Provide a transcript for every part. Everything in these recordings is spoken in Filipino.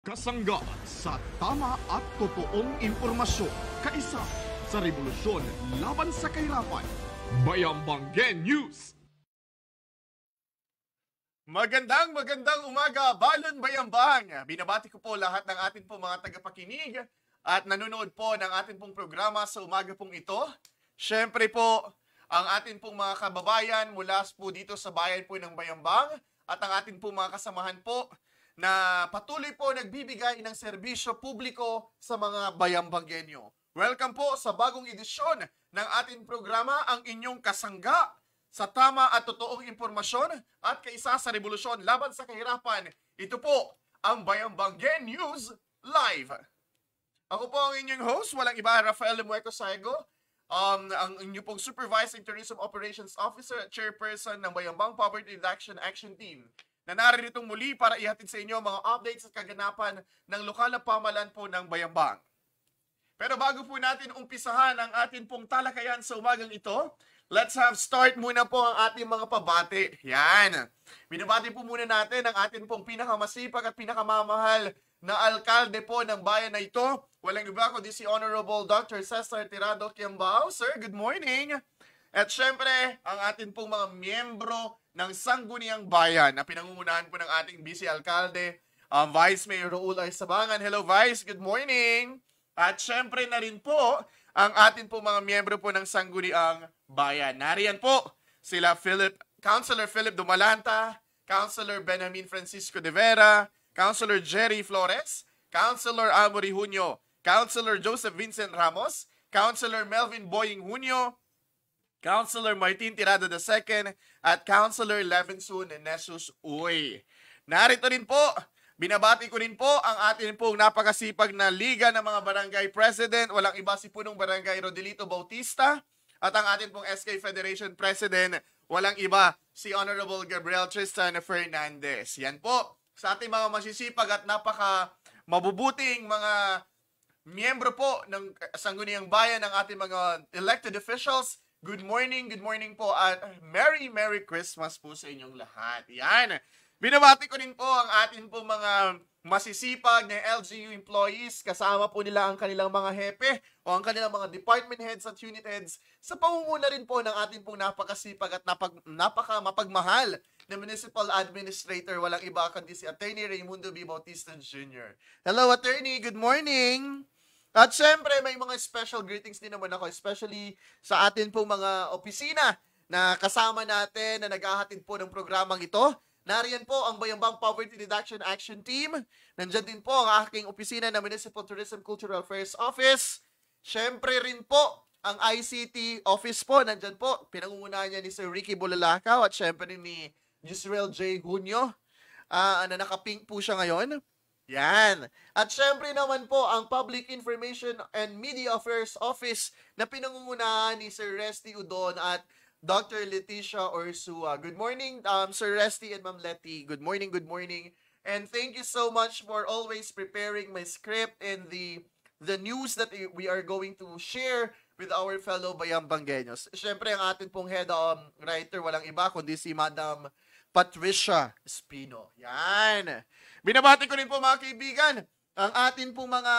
Kasangga sa tama at totoong impormasyon, kaisa sa revolusyon laban sa kahirapan. Bayambanggen News! Magandang umaga, Balon Bayambang! Binabati ko po lahat ng ating po mga tagapakinig at nanonood po ng ating pong programa sa umaga pong ito. Siyempre po, ang ating pong mga kababayan mula po dito sa bayan po ng Bayambang at ang ating pong mga kasamahan po na patuloy po nagbibigay ng serbisyo publiko sa mga Bayambanggenyo. Welcome po sa bagong edisyon ng ating programa, ang inyong kasangga sa tama at totoong impormasyon at kaisa sa revolusyon laban sa kahirapan. Ito po ang Bayambanggen News Live. Ako po ang inyong host, walang iba, Rafael Lemueco Saigo, ang inyong pong Supervising Tourism Operations Officer at Chairperson ng Bayambang Poverty Reduction Action Team, na naririto muli para ihatid sa inyo mga updates at kaganapan ng lokal na pamahalaan po ng Bayambang. Pero bago po natin umpisahan ang ating pong talakayan sa umagang ito, let's start muna po ang ating mga pabati. Yan. Binabati po muna natin ang ating pong pinakamasipag at pinakamamahal na alkalde po ng bayan na ito. Walang iba kundi si Honorable Dr. Cesar Tirado Quiambao. Sir, good morning. At syempre, ang ating pong mga miyembro ng Sangguniang Bayan na pinangungunahan po ng ating Vice Alkalde, Vice Mayor Raul Arsabangan. Hello Vice, good morning! At syempre na rin po ang ating po mga miyembro po ng Sangguniang Bayan. Nariyan po sila Councilor Philip Dumalanta, Councilor Benjamin Francisco de Vera, Councilor Jerry Flores, Councilor Amory Junio, Councilor Joseph Vincent Ramos, Councilor Melvin Boying Junio, Councilor Martin Tirado II, at Councilor Levinson Nesus Uy. Narito rin po, binabati ko rin po ang atin pong napakasipag na Liga ng mga Barangay President. Walang iba si Punong Barangay Rodelito Bautista. At ang atin pong SK Federation President, walang iba si Honorable Gabriel Tristan Fernandez. Yan po, sa ating mga masisipag at napaka mabubuting mga miyembro po ng Sangguniang Bayan ng ating mga elected officials. Good morning po at Merry Christmas po sa inyong lahat. Yan. Binabati ko rin po ang atin po mga masisipag na LGU employees, kasama po nila ang kanilang mga hepe o ang kanilang mga department heads at unit heads sa pamumuna rin po ng atin pong napakasipag at napaka mapagmahal na municipal administrator. Walang iba kundi si Attorney Raimundo B. Bautista Jr. Hello Attorney, good morning! At syempre, may mga special greetings din naman ako, especially sa atin pong mga opisina na kasama natin na naghahatid po ng programang ito. Nariyan po ang Bayambang Poverty Reduction Action Team. Nandyan din po ang aking opisina na Municipal Tourism Cultural Affairs Office. Syempre rin po ang ICT Office po. Nandyan po, pinangungunahan niya ni Sir Ricky Bulalakaw at syempre ni Gisrael J. Junio. Na naka-pink po siya ngayon. Yan. At syempre naman po ang Public Information and Media Affairs Office na pinangungunahan ni Sir Resty Udon at Dr. Leticia Orsua. Good morning, Sir Resty and Ma'am Letty. Good morning. And thank you so much for always preparing my script and the news that we are going to share with our fellow Bayambanggenyos. Syempre ang atin pong head writer, walang iba kundi si Madam Patricia Espino. Yan. Binabati ko rin po mga kaibigan ang atin pong mga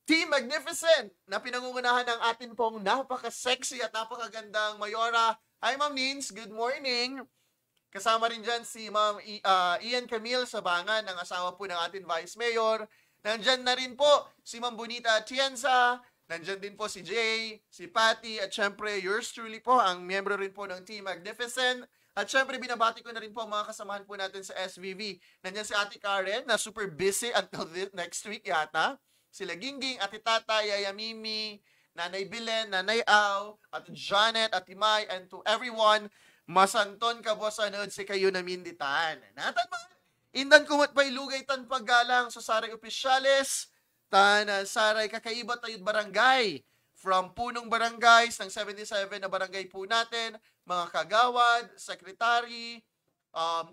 Team Magnificent na pinangungunahan ng atin pong napaka-sexy at napakagandang Mayora. Hi Ma'am Nins, good morning. Kasama rin dyan si Ma'am Ian Camille Sabangan, ang asawa po ng ating Vice Mayor. Nandyan na rin po si Ma'am Bonita Atienza. Nandyan din po si Jay, si Patty, at syempre yours truly po, ang miyembro rin po ng Team Magnificent. At syempre, binabati ko na rin po ang mga kasamahan po natin sa SVV. Nandiyan si Ate Karen na super busy until next week yata. Sila Gingging, Ate Tata, Yaya Mimi, Nanay Bilen, Nanay Au, Ate Janet, Ate Mai, and to everyone, masanton ka po sa nood si kayo na minditan. Natan mo, indan kumot pa'y lugay tan paggalang sa saray opisyales, tan saray kakaiba tayod barangay. From punong barangays ng 77 na barangay po natin, mga kagawad, secretary,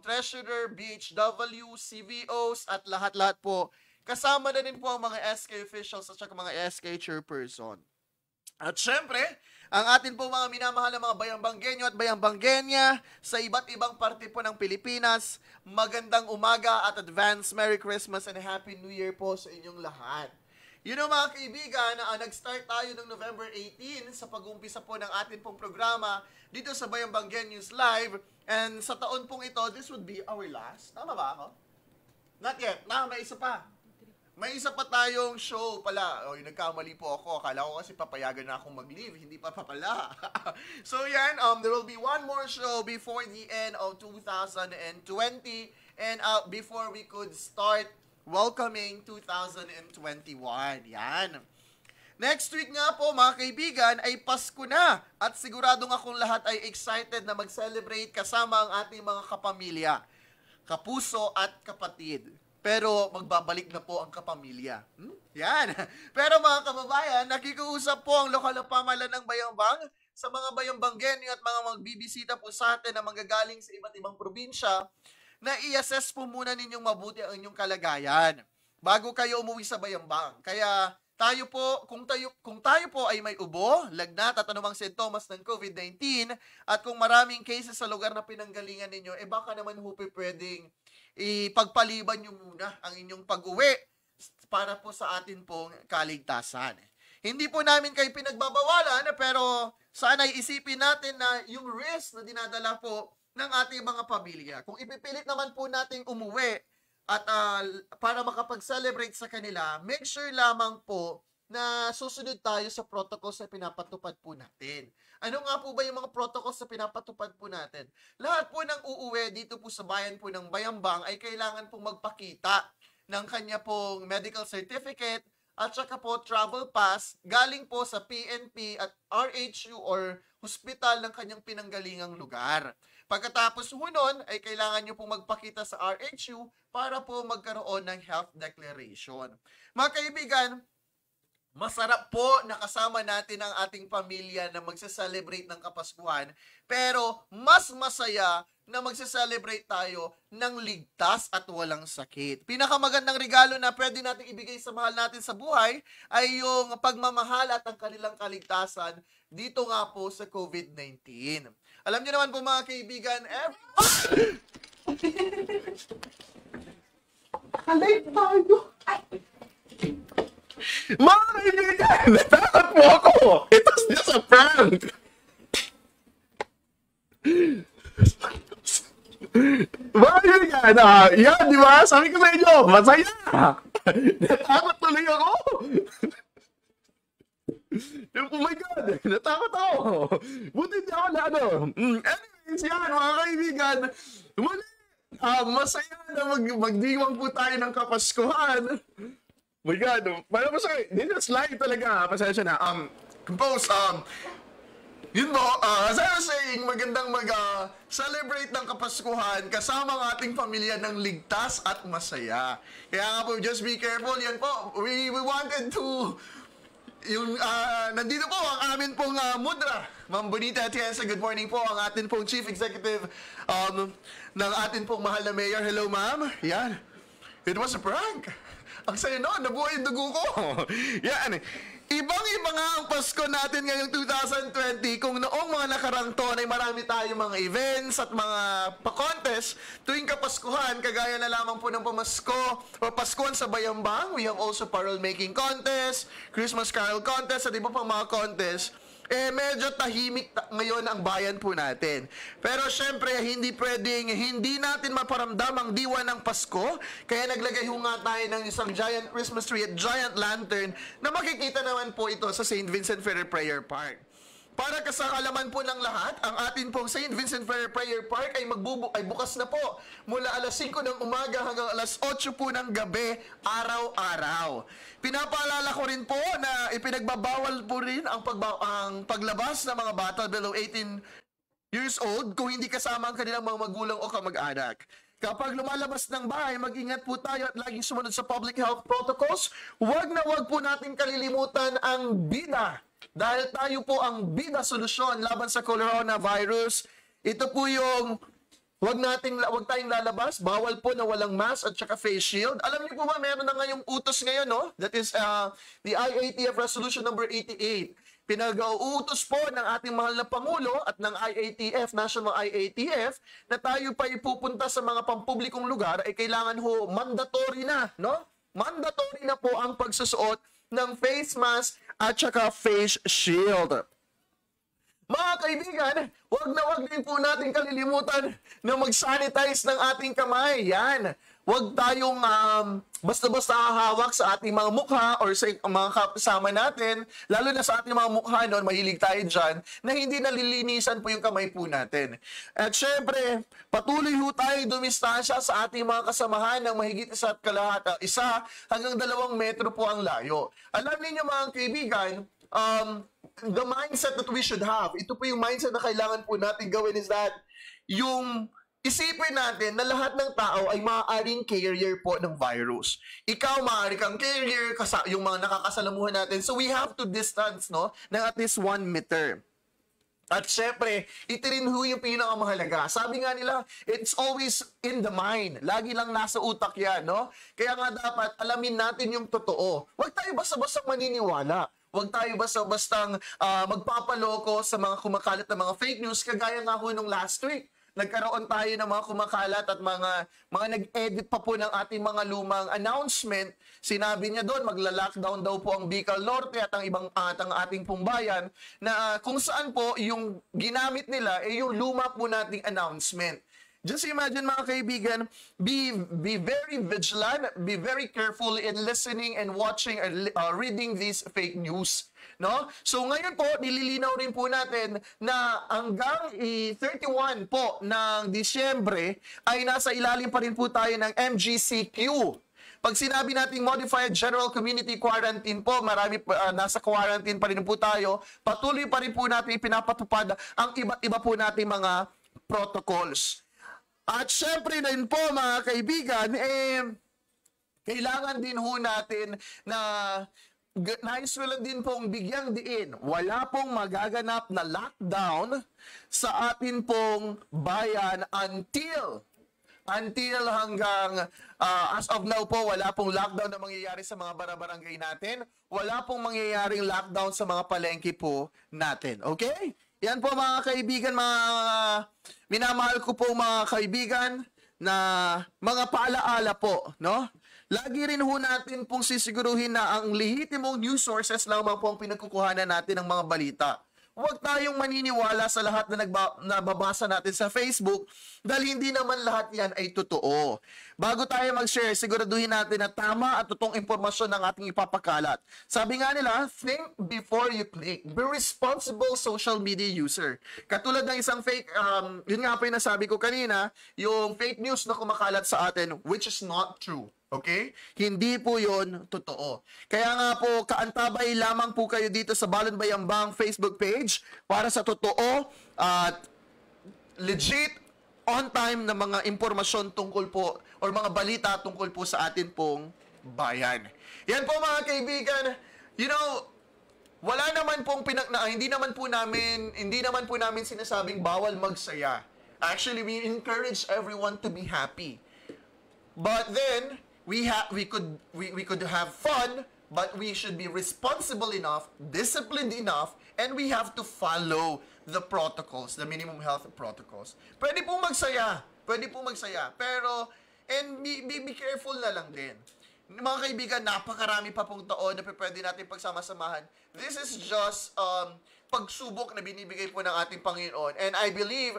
treasurer, BHW, CVOs, at lahat-lahat po. Kasama na rin po ang mga SK officials at saka mga SK chairperson. At syempre, ang atin po mga minamahal na mga bayambanggenyo at bayambanggenya sa iba't ibang parte po ng Pilipinas, magandang umaga at advance Merry Christmas and Happy New Year po sa inyong lahat. Mga kaibigan, nag-start tayo ng November 18 sa pag-umpisa po ng atin pong programa dito sa Bayambanggen News Live. And sa taon pong ito, this would be our last. Tama ba ako? Not yet. May isa pa. May isa pa tayong show pala. Nagkamali po ako. Akala ko kasi papayagan na akong mag-leave. Hindi pa pala. So yan, there will be one more show before the end of 2020 and before we could start welcoming 2021. Yan. Next week nga po mga kaibigan ay Pasko na at siguradong akong lahat ay excited na mag-celebrate kasama ang ating mga kapamilya, kapuso at kapatid. Pero magbabalik na po ang kapamilya. Yan. Pero mga kababayan, nakikiusap po ang lokal na pamahalaan ng Bayambang sa mga bayambanggenyo at mga magbibisita po sa atin na manggagaling sa iba't ibang probinsya na i-assess po muna ninyong mabuti ang inyong kalagayan bago kayo umuwi sa Bayambang. Kaya tayo po, kung tayo po ay may ubo, lagnat at anumang sintomas ng COVID-19 at kung maraming cases sa lugar na pinanggalingan ninyo, baka naman pwedeng ipagpaliban nyo muna ang inyong pag-uwi para po sa atin pong kaligtasan. Hindi po namin kayo pinagbabawalan, pero sana isipin natin na yung risk na dinadala po ng ating mga pamilya. Kung ipipilit naman po nating umuwi at para makapag-celebrate sa kanila, make sure lamang po na susunod tayo sa protocols na pinapatupad po natin. Ano nga po ba yung mga protocols na pinapatupad po natin? Lahat po ng uuwi dito po sa bayan po ng Bayambang ay kailangan pong magpakita ng kanya pong medical certificate at saka po travel pass galing po sa PNP at RHU or hospital ng kanyang pinanggalingang lugar. Pagkatapos po nun, ay kailangan nyo pong magpakita sa RHU para po magkaroon ng health declaration. Mga kaibigan, masarap po nakasama natin ang ating pamilya na magse-celebrate ng Kapaskuhan, pero mas masaya na magse-celebrate tayo ng ligtas at walang sakit. Pinakamagandang regalo na pwede natin ibigay sa mahal natin sa buhay ay yung pagmamahal at ang kanilang kaligtasan dito nga po sa COVID-19. Alam niyo naman po mga kaibigan, Kalay tayo. Mga kaibigan, natakot po ako. It was just a prank. Mga kaibigan, yan, di ba? Sabi ko sa inyo, masaya. Natakot tuloy ako. Oh my God, natakot ako. Buti di ako na ano. Anyways, yan, mga kaibigan, muli, masaya na magdiwang po tayo ng Kapaskuhan. My God, parang masaya. This is live talaga. Pasensya na. Compose, yun po, as I was saying, magandang mag-celebrate ng Kapaskuhan kasama ang ating pamilya ng ligtas at masaya. Kaya nga po, just be careful. Yan po, we wanted to, nandito po ang amin pong mudra. Ma'am Bonita Atienza, good morning po. Ang atin pong Chief Executive ng atin pong mahal na Mayor. Hello, ma'am. Yan. It was a prank. Ang saya noon, nabuhay yung dugo ko. Yan. Ibang-iba nga ang Pasko natin ngayong 2020 kung noong mga nakarang taon ay marami tayong mga events at mga pa-contest tuwing Kapaskuhan, kagaya na lamang po ng Pamasko o Paskuhan sa Bayambang. We have also parol making contest, Christmas carol contest at iba pang mga contest. Medyo tahimik ngayon ang bayan po natin. Pero syempre, hindi pwedeng, hindi natin maparamdam ang diwa ng Pasko. Kaya naglagay ho nga tayo ng isang giant Christmas tree at giant lantern na makikita naman po ito sa St. Vincent Ferrer Prayer Park. Para kasakalaman po ng lahat, ang atin pong St. Vincent Ferrer Prayer Park ay bukas na po mula alas 5 ng umaga hanggang alas 8 po ng gabi, araw-araw. Pinapaalala ko rin po na ipinagbabawal po rin ang paglabas ng mga bata below 18 years old kung hindi kasama ang kanilang mga magulang o kamag-anak. Kapag lumalabas ng bahay, mag-ingat po tayo at laging sumunod sa public health protocols. Huwag na huwag po natin kalilimutan ang bida. Dahil tayo po ang bida solusyon laban sa coronavirus. Ito po yung Huwag tayong lalabas, bawal po na walang mask at saka face shield. Alam niyo po ba, meron na ngayong utos ngayon, no? That is the IATF Resolution number 88. pinag-uutos po ng ating mahal na Pangulo at ng IATF, National IATF, na tayo pa ipupunta sa mga pampublikong lugar, ay kailangan ho, mandatory na, no? Mandatory na po ang pagsusuot ng face mask at saka face shield. Mga kaibigan, wag din po natin kalilimutan na mag-sanitize ng ating kamay. Yan. Huwag tayong basta-basta hahawak sa ating mga mukha or sa mga kasama natin, lalo na sa ating mga mukha noon, mahilig tayo dyan, na hindi nalilinisan po yung kamay po natin. At syempre, patuloy ho tayo dumistansya sa ating mga kasamahan ng mahigit 1 hanggang 2 metro po ang layo. Alam niyo mga kaibigan, the mindset that we should have, ito po yung mindset na kailangan po natin gawin is that, yung isipin natin na lahat ng tao ay maaaring carrier po ng virus. Ikaw, maaari kang carrier, yung mga nakakasalamuhan natin. So we have to distance, no, ng at least 1 meter. At syempre, ito rin ho yung pinakamahalaga. Sabi nga nila, it's always in the mind. Lagi lang nasa utak yan, no? Kaya nga dapat alamin natin yung totoo. Huwag tayo basta-basta maniniwala. Huwag tayo basta-bastang magpapaloko sa mga kumakalat na mga fake news, kagaya nga ho nung last week. Nagkaroon tayo ng mga kumakalat at mga nag-edit pa po ng ating mga lumang announcement. Sinabi niya doon, magla-lockdown daw po ang Bicol Norte at ang ibang ating pong bayan, na kung saan po yung ginamit nila ay yung luma po nating announcement. Just imagine mga kaibigan, be very vigilant, be very careful in listening and watching and reading these fake news. No? So ngayon po, nililinaw rin po natin na hanggang 31 po ng Disyembre ay nasa ilalim pa rin po tayo ng MGCQ. Pag sinabi nating Modified General Community Quarantine po, marami nasa quarantine pa rin po tayo, patuloy pa rin po natin ipinapatupad ang iba't iba po nating mga protocols. At syempre din po mga kaibigan, kailangan din ho natin na nais ko lang din pong bigyang diin. Wala pong magaganap na lockdown sa atin pong bayan until hanggang as of now po, wala pong lockdown na mangyayari sa mga barabarangay natin. Wala pong mangyayaring lockdown sa mga palengke po natin. Okay? Yan po mga kaibigan, mga minamahal ko po mga kaibigan, na mga paalaala po, no? Lagi rin ho natin pong sisiguruhin na ang lehitimong news sources lamang po ang pinagkukuhanan natin ng mga balita. Huwag tayong maniniwala sa lahat na nababasa natin sa Facebook dahil hindi naman lahat yan ay totoo. Bago tayo mag-share, siguraduhin natin na tama at totoong impormasyon ng ating ipapakalat. Sabi nga nila, think before you click. Be responsible social media user. Katulad ng isang fake, yun nga po yung nasabi ko kanina, yung fake news na kumakalat sa atin, which is not true. Okay? Hindi po yon totoo. Kaya nga po, kaantabay lamang po kayo dito sa Balon Bayambang Facebook page para sa totoo at legit, on-time na mga impormasyon tungkol po or mga balita tungkol po sa atin pong bayan. Yan po mga kaibigan, you know, wala naman pong hindi naman po namin sinasabing bawal magsaya. Actually, we encourage everyone to be happy. But then, we could have fun, but we should be responsible enough, disciplined enough, and we have to follow the protocols, the minimum health protocols. Pwede po magsaya, pero be careful na lang din. Mga kaibigan, napakarami pa pong taon na pwede natin pagsama-samahan. This is just pagsubok na binibigay po ng ating Panginoon. And I believe,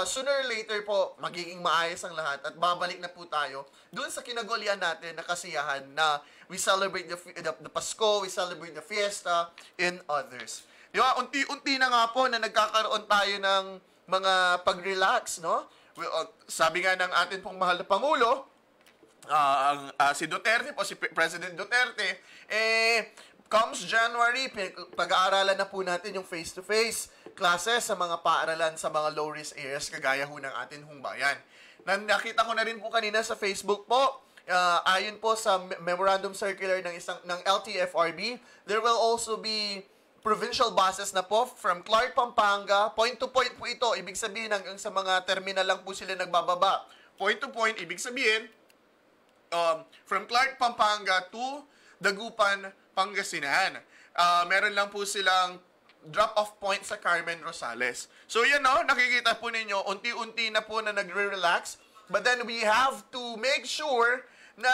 sooner or later po, magiging maayos ang lahat at babalik na po tayo doon sa kinagolian natin na kasiyahan na we celebrate the Pasko, we celebrate the fiesta, and others. Diba, unti-unti na nga po na nagkakaroon tayo ng mga pag-relax, no? Sabi nga ng atin pong mahal na Pangulo, si Duterte po, si President Duterte, comes January, pag-aaralan na po natin yung face-to-face classes sa mga paaralan sa mga low-risk areas kagaya ho ng atin hong bayan. Nakita ko na rin po kanina sa Facebook po, ayon po sa memorandum circular ng LTFRB, there will also be provincial buses na po from Clark, Pampanga. Point to point po ito. Ibig sabihin hanggang sa mga terminal lang po sila nagbababa. Point to point, ibig sabihin, from Clark, Pampanga to Dagupan, Pangasinan. Meron lang po silang drop-off point sa Carmen Rosales. So yan no, nakikita po ninyo, unti-unti na po na nagre-relax. But then we have to make sure na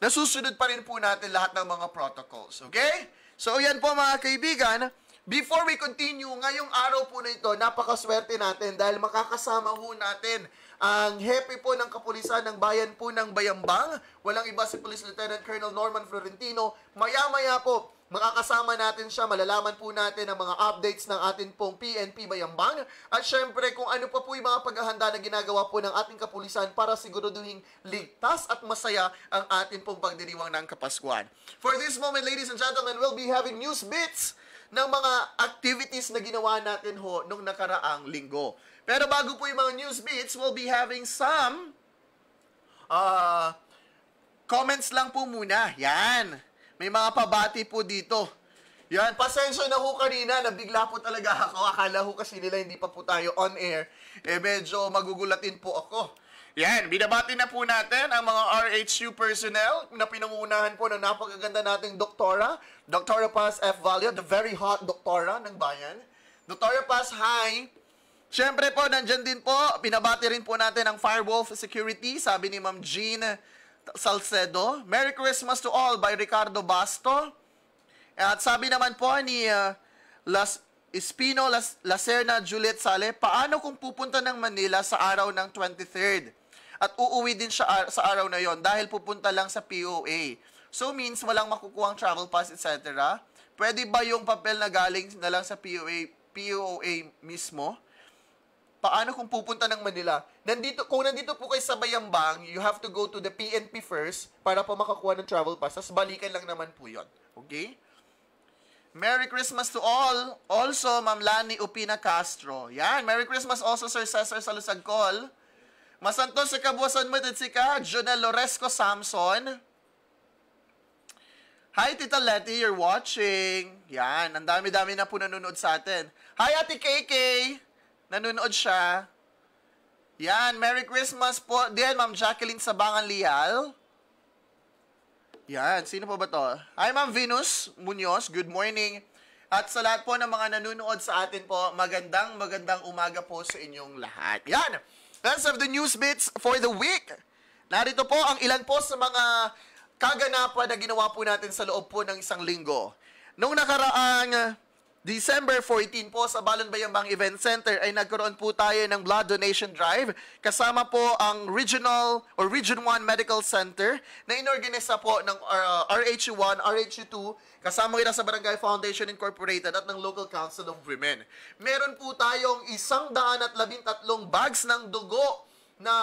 nasusunod pa rin po natin lahat ng mga protocols. Okay? So yan po mga kaibigan. Before we continue, ngayong araw po na ito, napakaswerte natin dahil makakasama ho natin ang hepe po ng kapulisan ng bayan po ng Bayambang. Walang iba si Police Lieutenant Colonel Norman Florentino. Maya-maya po, makakasama natin siya, malalaman po natin ang mga updates ng atin pong PNP Bayambang. At syempre, kung ano pa po yung mga paghahanda na ginagawa po ng ating kapulisan para siguraduhin ligtas at masaya ang atin pong pagdiriwang ng Kapaskuhan. For this moment, ladies and gentlemen, we'll be having news bits ng mga activities na ginawa natin ho nung nakaraang linggo. Pero bago po yung mga news bits, we'll be having some comments lang po muna. Yan. May mga pabati po dito. Yan. Pasensya na ho kanina. Nabigla po talaga ako. Akala ho kasi nila hindi pa po tayo on air. Medyo magugulatin po ako. Yan. Binabati na po natin ang mga RHU personnel na pinangunahan po ng napakaganda nating doktora. Doktora Paz F. Valio, the very hot doktora ng bayan. Doktora Paz, hi! Siyempre po, nandyan din po, pinabati rin po natin ang Firewolf Security, sabi ni Ma'am Jean Salcedo. Merry Christmas to all by Ricardo Basto. At sabi naman po ni Espino Lacerna Juliet Sale, paano kung pupunta ng Manila sa araw ng 23rd? At uuwi din siya sa araw na yon dahil pupunta lang sa POA. So means walang makukuhang travel pass, etc. Pwede ba yung papel na galing na lang sa POA mismo? Paano kung pupunta ng Manila? Kung nandito po kayo sa Bayambang, you have to go to the PNP first para po makakuha ng travel pass. Tapos balikan lang naman po yun. Okay? Merry Christmas to all. Also, Ma'am Lani Upina Castro. Yan. Merry Christmas also, Sir Cesar Salusagcol. Masantos sa kabuasan mo, Titsika. Jonel Loresco Samson. Hi, Tita Letty, you're watching. Yan, ang dami-dami na po nanonood sa atin. Hi, Ate KK. Nanonood siya. Yan, Merry Christmas po. Diyan, Ma'am Jacqueline Sabangan Lial. Yan, sino po ba to? Hi, Ma'am Venus Munoz, good morning. At sa lahat po ng mga nanonood sa atin po, magandang umaga po sa inyong lahat. Yan, that's of the news bits for the week. Narito po ang ilan po sa mga kaganapan na ginawa po natin sa loob po ng isang linggo. Nung nakaraang December 14 po sa Balon Bayambang Event Center ay nagkaroon po tayo ng blood donation drive kasama po ang Region 1 Medical Center na inorganisa po ng RHU1, RHU2 kasama rin sa Barangay Foundation Incorporated at ng Local Council of Women. Meron po tayong 113 bags ng dugo na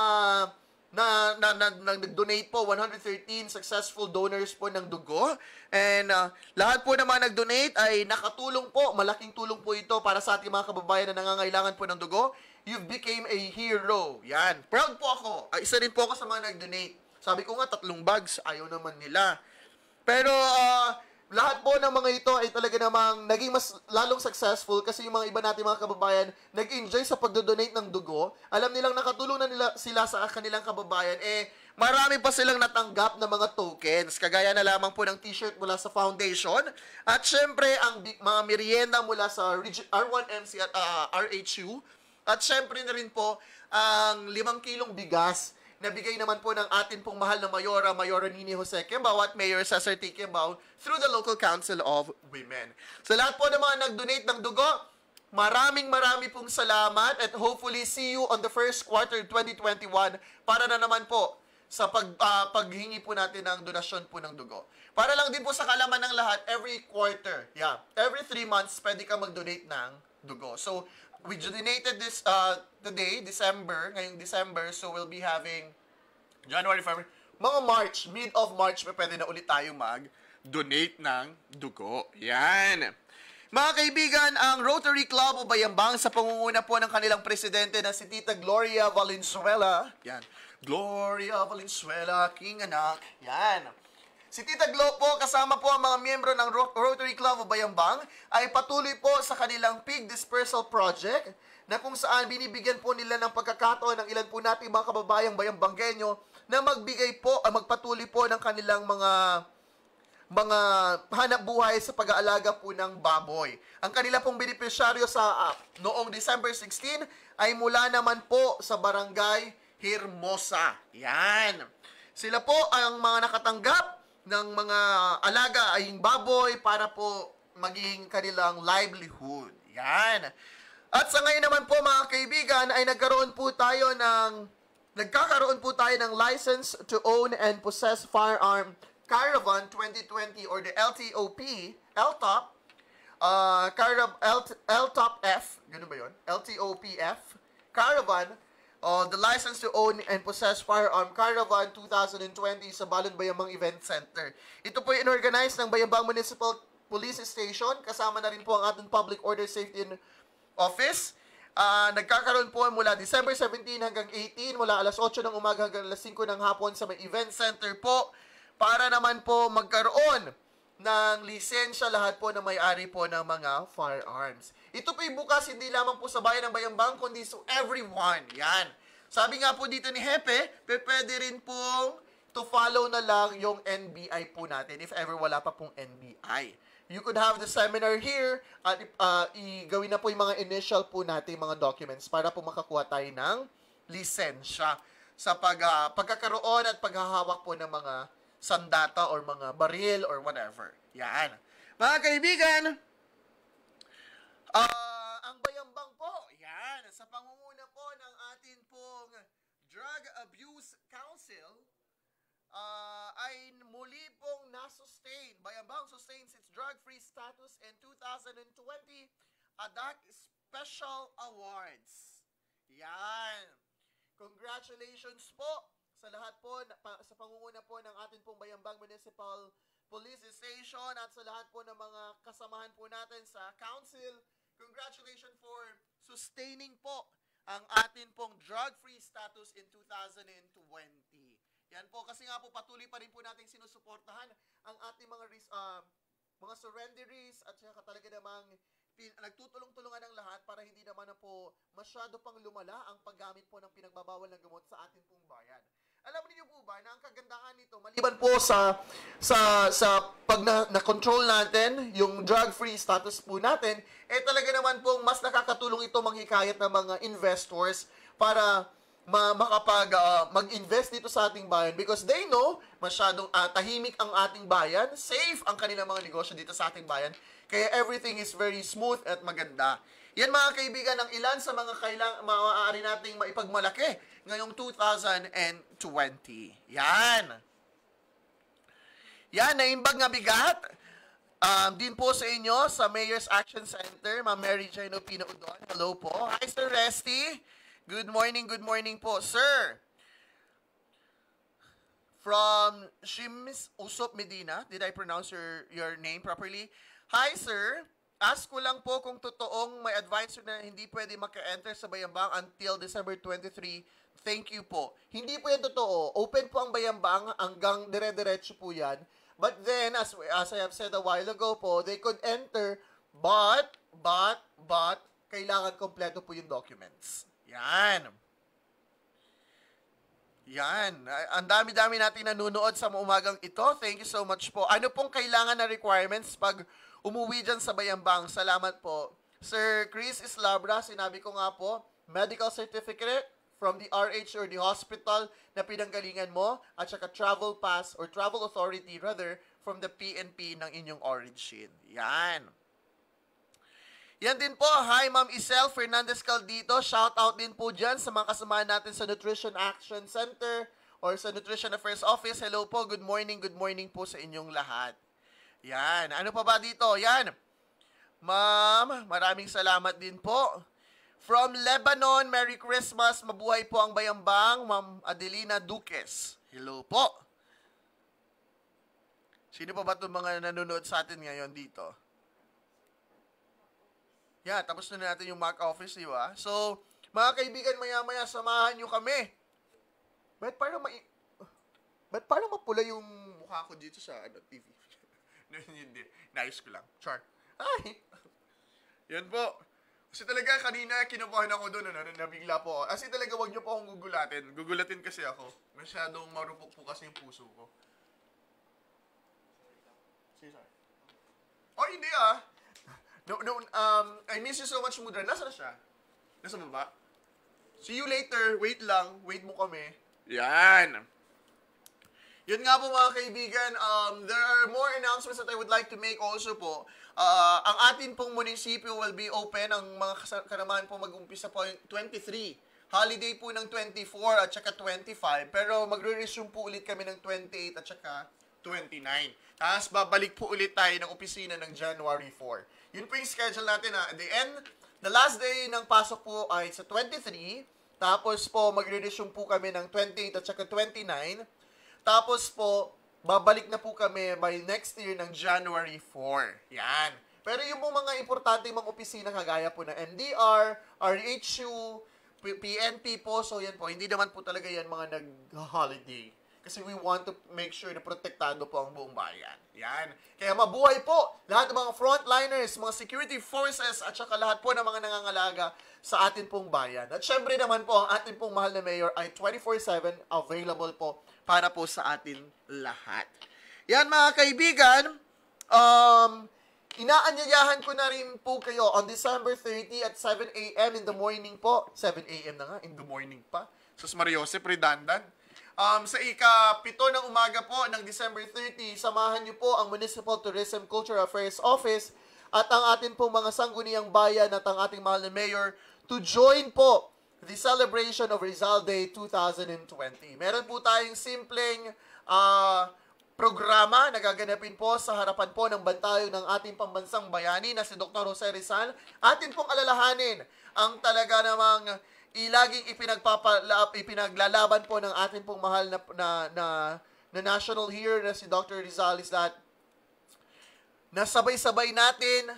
nag-donate po, 113 successful donors po ng dugo. And lahat po naman nag-donate ay nakatulong po, malaking tulong po ito para sa ating mga kababayan na nangangailangan po ng dugo. You became a hero. Yan. Proud po ako. Isa rin po ako sa mga nag-donate. Sabi ko nga, 3 bags, ayaw naman nila. Pero lahat po ng mga ito ay talaga namang naging mas lalong successful kasi yung mga iba natin mga kababayan nag-enjoy sa pagdodonate ng dugo. Alam nilang nakatulong na sila sa kanilang kababayan. Marami pa silang natanggap na mga tokens. Kagaya na lamang po ng t-shirt mula sa foundation. At syempre, ang mga merienda mula sa R1MC at RHU. At syempre na rin po, ang 5 kilong bigas nabigay naman po ng atin pong mahal na Mayora Nini Jose Quembao at Mayor Cesar T. Quembao through the Local Council of Women. Sa lahat po ng mga nag-donate ng dugo, maraming pong salamat at hopefully see you on the first quarter 2021 para na naman po sa paghingi po natin ng donasyon po ng dugo. Para lang din po sa kalaman ng lahat, every quarter, every 3 months, pwede ka mag-donate ng dugo. So, we donated this today, ngayong December, so we'll be having January, February, mga March, mid of March, pwede na ulit tayo mag-donate ng dugo. Yan. Mga kaibigan, ang Rotary Club o Bayambang sa pangunguna po ng kanilang presidente na si Tita Gloria Valenzuela. Yan. Gloria Valenzuela, King Anak. Yan. Si Tita Glo po, kasama po ang mga miyembro ng Rotary Club of Bayambang, ay patuloy po sa kanilang pig dispersal project na kung saan binibigyan po nila ng pagkakataon ng ilan po nating mga kababayang bayambanggenyo na magpatuloy po ng kanilang mga mga hanap buhay sa pag-aalaga po ng baboy. Ang kanila pong benepisyaryo sa noong December 16 ay mula naman po sa Barangay Hermosa. Yan. Sila po ang mga nakatanggap ng mga alaga ay baboy para po maging kanilang livelihood. Yan. At sa ngayon naman po mga kaibigan ay nagkakaroon po tayo ng License to Own and Possess Firearm Caravan 2020 or the LTOP, LTOP, LTOP-F, ganun ba yun? LTOP-F, Caravan, the License to Own and Possess Firearm Caravan 2020 sa Balon Bayambang Event Center. Ito po yung inorganize ng Bayambang Municipal Police Station, kasama na rin po ang ating Public Order Safety Office. Nagkakaroon po mula December 17 hanggang 18, mula alas 8 ng umaga hanggang alas 5 ng hapon sa may event center po, para naman po magkaroon ng lisensya lahat po na may-ari po ng mga firearms. Ito po bukas hindi lamang po sa bayan ng Bayambang, kundi to everyone. Yan. Sabi nga po dito ni Hepe, pwede rin pong to follow na lang yung NBI po natin if ever wala pa pong NBI. You could have the seminar here at gawin na po yung mga initial po natin mga documents para po makakuha tayo ng lisensya sa pagkakaroon at paghahawak po ng mga sandata or mga baril or whatever. Yan. Mga kaibigan, ang Bayambang po, yan, sa pangunguna po ng atin pong Drug Abuse Council, ay muli pong nasustain. Bayambang sustains its drug-free status in 2020 ADAC Special Awards. Yan. Congratulations po sa lahat po, sa pangunguna po ng atin pong Bayambang Municipal Police Station at sa lahat po ng mga kasamahan po natin sa council. Congratulations for sustaining po ang atin pong drug-free status in 2020. Yan po, kasi nga po patuloy pa rin po natin sinusuportahan ang ating mga surrenderies at saka talaga namang nagtutulong-tulungan ng lahat para hindi naman na po masyado pang lumala ang paggamit po ng pinagbabawal na gamot sa ating pong bayan. Alam niyo po ba na ang kagandahan nito, maliban po sa pag na-control natin yung drug-free status po natin, talaga naman po mas nakakatulong ito manghikayat ng mga investors para mag-invest dito sa ating bayan because they know masyadong tahimik ang ating bayan, safe ang kanilang mga negosyo dito sa ating bayan, kaya everything is very smooth at maganda. Yan mga kaibigan ang ilan sa mga maaari nating maipagmalaki ngayong 2020. Yan. Yan, naimbag nga bigat. Din po sa inyo sa Mayor's Action Center, Ma'am Mary Jane Pino Udon. Hello po. Hi, Sir Resty. Good morning po, sir. From Shims Usop Medina. Did I pronounce your name properly? Hi, sir. Ask ko lang po kung totoong may advisor na hindi pwede maka-enter sa Bayambang until December 23. Thank you po. Hindi po yan totoo. Open po ang Bayambang hanggang dire-diretso po yan. But then, as I have said a while ago po, they could enter, but, kailangan kompleto po yung documents. Yan. Yan. Ang dami-dami natin nanonood sa umagang ito. Thank you so much po. Ano pong kailangan na requirements pag umuwi dyan sa Bayambang? Salamat po. Sir Chris Islabra, sinabi ko nga po, medical certificate from the RH or the hospital na pinanggalingan mo at saka travel pass or travel authority rather from the PNP ng inyong origin. Yan. Yan din po. Hi, Ma'am Isel Fernandez Caldito. Shout out din po dyan sa mga kasamahan natin sa Nutrition Action Center or sa Nutrition Affairs Office. Hello po. Good morning po sa inyong lahat. Yan. Ano pa ba dito? Yan. Ma'am, maraming salamat din po. From Lebanon, Merry Christmas. Mabuhay po ang Bayambang. Ma'am Adelina Duques. Hello po. Sino pa ba itong mga nanonood sa atin ngayon dito? Yeah, tapos na natin yung Mac Office, di ba? So, mga kaibigan, maya-maya, samahan nyo kami. Ba't parang mapula yung mukha ko dito sa TV? Hindi. Nice ko lang. Char. Ay! Yan po. Kasi talaga, kanina kinukuhan ako doon, nabigla po ako. Kasi talaga, wag nyo po akong gugulatin. Gugulatin kasi ako. Masyadong marupok po kasi yung puso ko. Cesar. Oh, hindi No, I miss you so much, Mudra. Nasaan na siya? Nasa baba? See you later. Wait lang. Wait mo kami. Yan. Yun nga po mga kaibigan, there are more announcements that I would like to make also po. Ang atin pong munisipyo will be open, ang mga karamahan po mag-umpisa po yung 23. Holiday po ng 24 at saka 25. Pero magre-resume po ulit kami ng 28 at saka 29. Tapos babalik po ulit tayo ng opisina ng January 4. Yun po yung schedule natin at the last day ng pasok po ay sa 23. Tapos po magre-resume po kami ng 28 at saka 29. Tapos po, babalik na po kami by next year ng January 4. Yan. Pero yung mga importante mga opisina kagaya po ng NDR, RHU, PNP po, so yan po, hindi naman po talaga yan mga nag-holiday. Kasi we want to make sure na protektado po ang buong bayan. Yan. Kaya mabuhay po lahat ng mga frontliners, mga security forces, at saka lahat po ng mga nangangalaga sa atin pong bayan. At syempre naman po, ang atin pong mahal na mayor ay 24/7 available po para po sa atin lahat. Yan mga kaibigan, inaanyayahan ko na rin po kayo on December 30 at 7 a.m. in the morning po. 7 a.m. na nga, in the morning pa. Sus Mariosep, redundant. Sa ika-7 ng umaga po ng December 30, samahan niyo po ang Municipal Tourism Culture Affairs Office at ang atin pong mga sangguniang bayan at ang ating mahal na mayor to join po the celebration of Rizal Day 2020. Meron po tayong simpleng programa na gaganapin po sa harapan po ng bantayo ng ating pambansang bayani na si Dr. Jose Rizal. Atin pong alalahanin ang talaga namang laging ipinaglalaban po ng ating pong mahal na national hero na si Dr. Rizal is that nasabay-sabay natin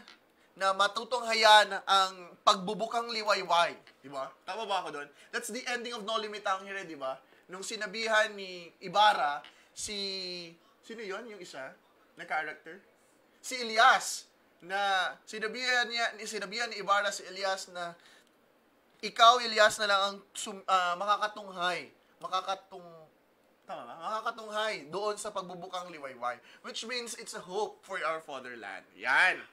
na matutunghayan ang pagbubukang liwayway. Diba? Tama ba ako doon? That's the ending of No Limit Ang Hire, diba? Nung sinabihan ni Ibarra, sino yon yung isa na character? Si Elias, na sinabihan ni Ibarra si Elias na ikaw, Elias, na lang ang makakatunghay doon sa pagbubukang liwayway. Which means it's a hope for our fatherland. Yan.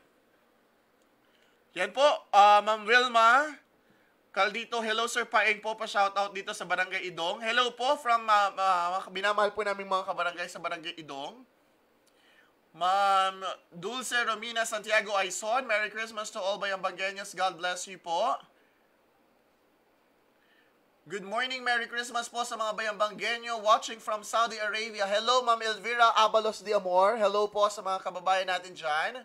Yan po, Ma'am Wilma Caldito, hello Sir Paeng po, pa-shoutout dito sa Barangay Idong. Hello po from, binamahal po namin mga kabarangay sa Barangay Idong. Ma'am Dulce Romina Santiago Aison, Merry Christmas to all Bayambangueños. God bless you po. Good morning, Merry Christmas po sa mga Bayambangueño watching from Saudi Arabia. Hello, Ma'am Elvira Abalos de Amor. Hello po sa mga kababayan natin dyan.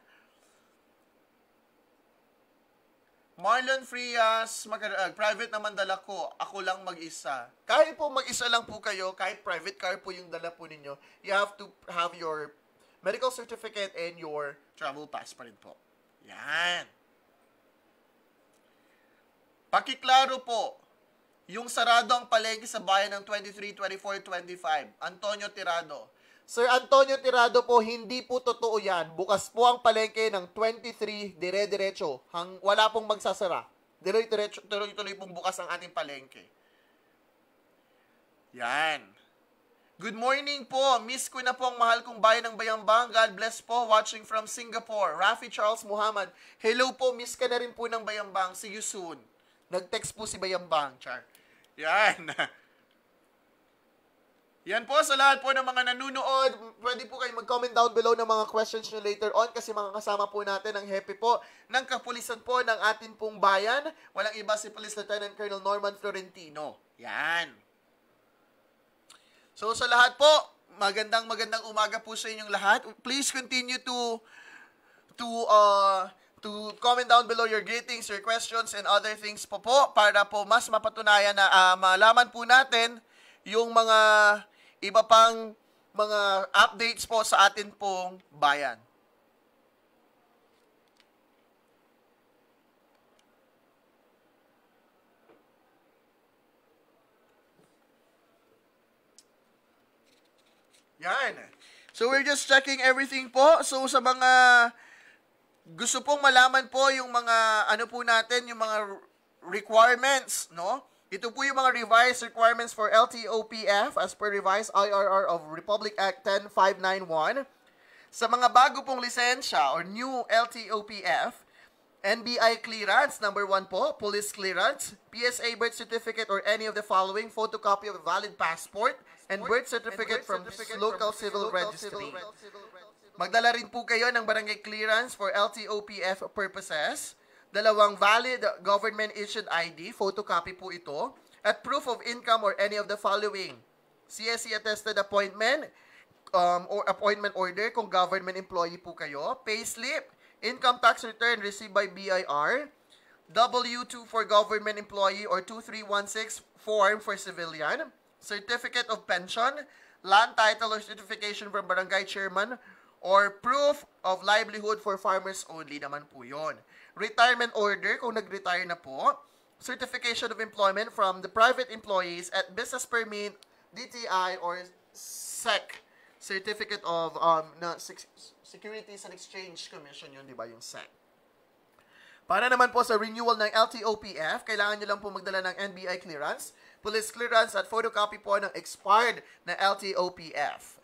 Marlon Frias, private naman dala ko. Ako lang mag-isa. Kahit po mag-isa lang po kayo, kahit private car po yung dala po ninyo, you have to have your medical certificate and your travel pass pa rin po. Yan. Pakiklaro po, yung sarado ang palengke sa bayan ng 23, 24, 25. Antonio Tirado. Sir Antonio Tirado po, hindi po totoo yan. Bukas po ang palengke ng 23, dire-diretso. Wala pong magsasara. Dire-diretso, tuloy-tuloy pong bukas ang ating palengke. Yan. Good morning po. Miss ko na po ang mahal kong bayan ng Bayambang. God bless po. Watching from Singapore. Rafi Charles Muhammad. Hello po. Miss ka na rin po ng Bayambang. See you soon. Nag-text po si Bayambang. Char. Yan. Yan po sa lahat po ng mga nanunood. Pwede po kayo mag-comment down below ng mga questions nyo later on kasi mga kasama po natin ang happy po ng kapulisan po ng atin pong bayan. Walang iba si Police Lieutenant Colonel Norman Florentino. Yan. So sa lahat po, magandang umaga po sa inyong lahat. Please continue to comment down below your greetings, your questions, and other things po para po mas mapatunayan na malaman po natin yung mga iba pang mga updates po sa atin pong bayan. Yan. So we're just checking everything po. So sa mga gusto pong malaman po yung mga ano po natin, yung mga requirements, no? Ito po yung mga revised requirements for LTOPF as per revised IRR of Republic Act 10591. Sa mga bago pong lisensya or new LTOPF, NBI clearance, number 1 po, police clearance, PSA birth certificate or any of the following, photocopy of a valid passport, and birth certificate from local civil registry. Magdala rin po kayo ng barangay clearance for LTOPF purposes, 2 valid government-issued ID, photocopy po ito, at proof of income or any of the following, CSE-attested appointment or appointment order kung government employee po kayo, payslip, income tax return received by BIR, W-2 for government employee or 2316 form for civilian, certificate of pension, land title or certification from barangay chairman, or proof of livelihood for farmers only naman po yun. Retirement order kung nag-retire na po, certification of employment from the private employees at business permit, DTI or SEC, certificate of Securities and Exchange Commission yun, di ba, yung SEC. Para naman po sa renewal ng LTOPF, kailangan nyo lang po magdala ng NBI clearance, police clearance at photocopy po ng expired na LTOPF.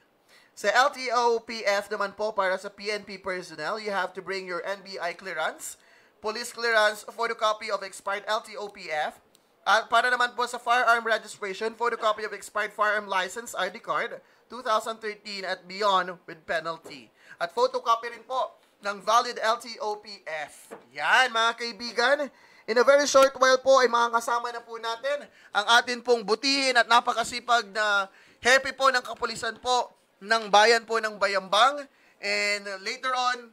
Sa LTOPF naman po para sa PNP personnel, you have to bring your NBI clearance, police clearance, photocopy of expired LTOPF, at para naman po sa firearm registration, photocopy of expired firearm license, ID card, 2013 at beyond with penalty. At photocopy rin po ng valid LTOPF. Yan mga kaibigan. In a very short while po ay makakasama na po natin ang atin pong butihin at napakasipag na happy po ng kapulisan po ng bayan po ng Bayambang. And later on,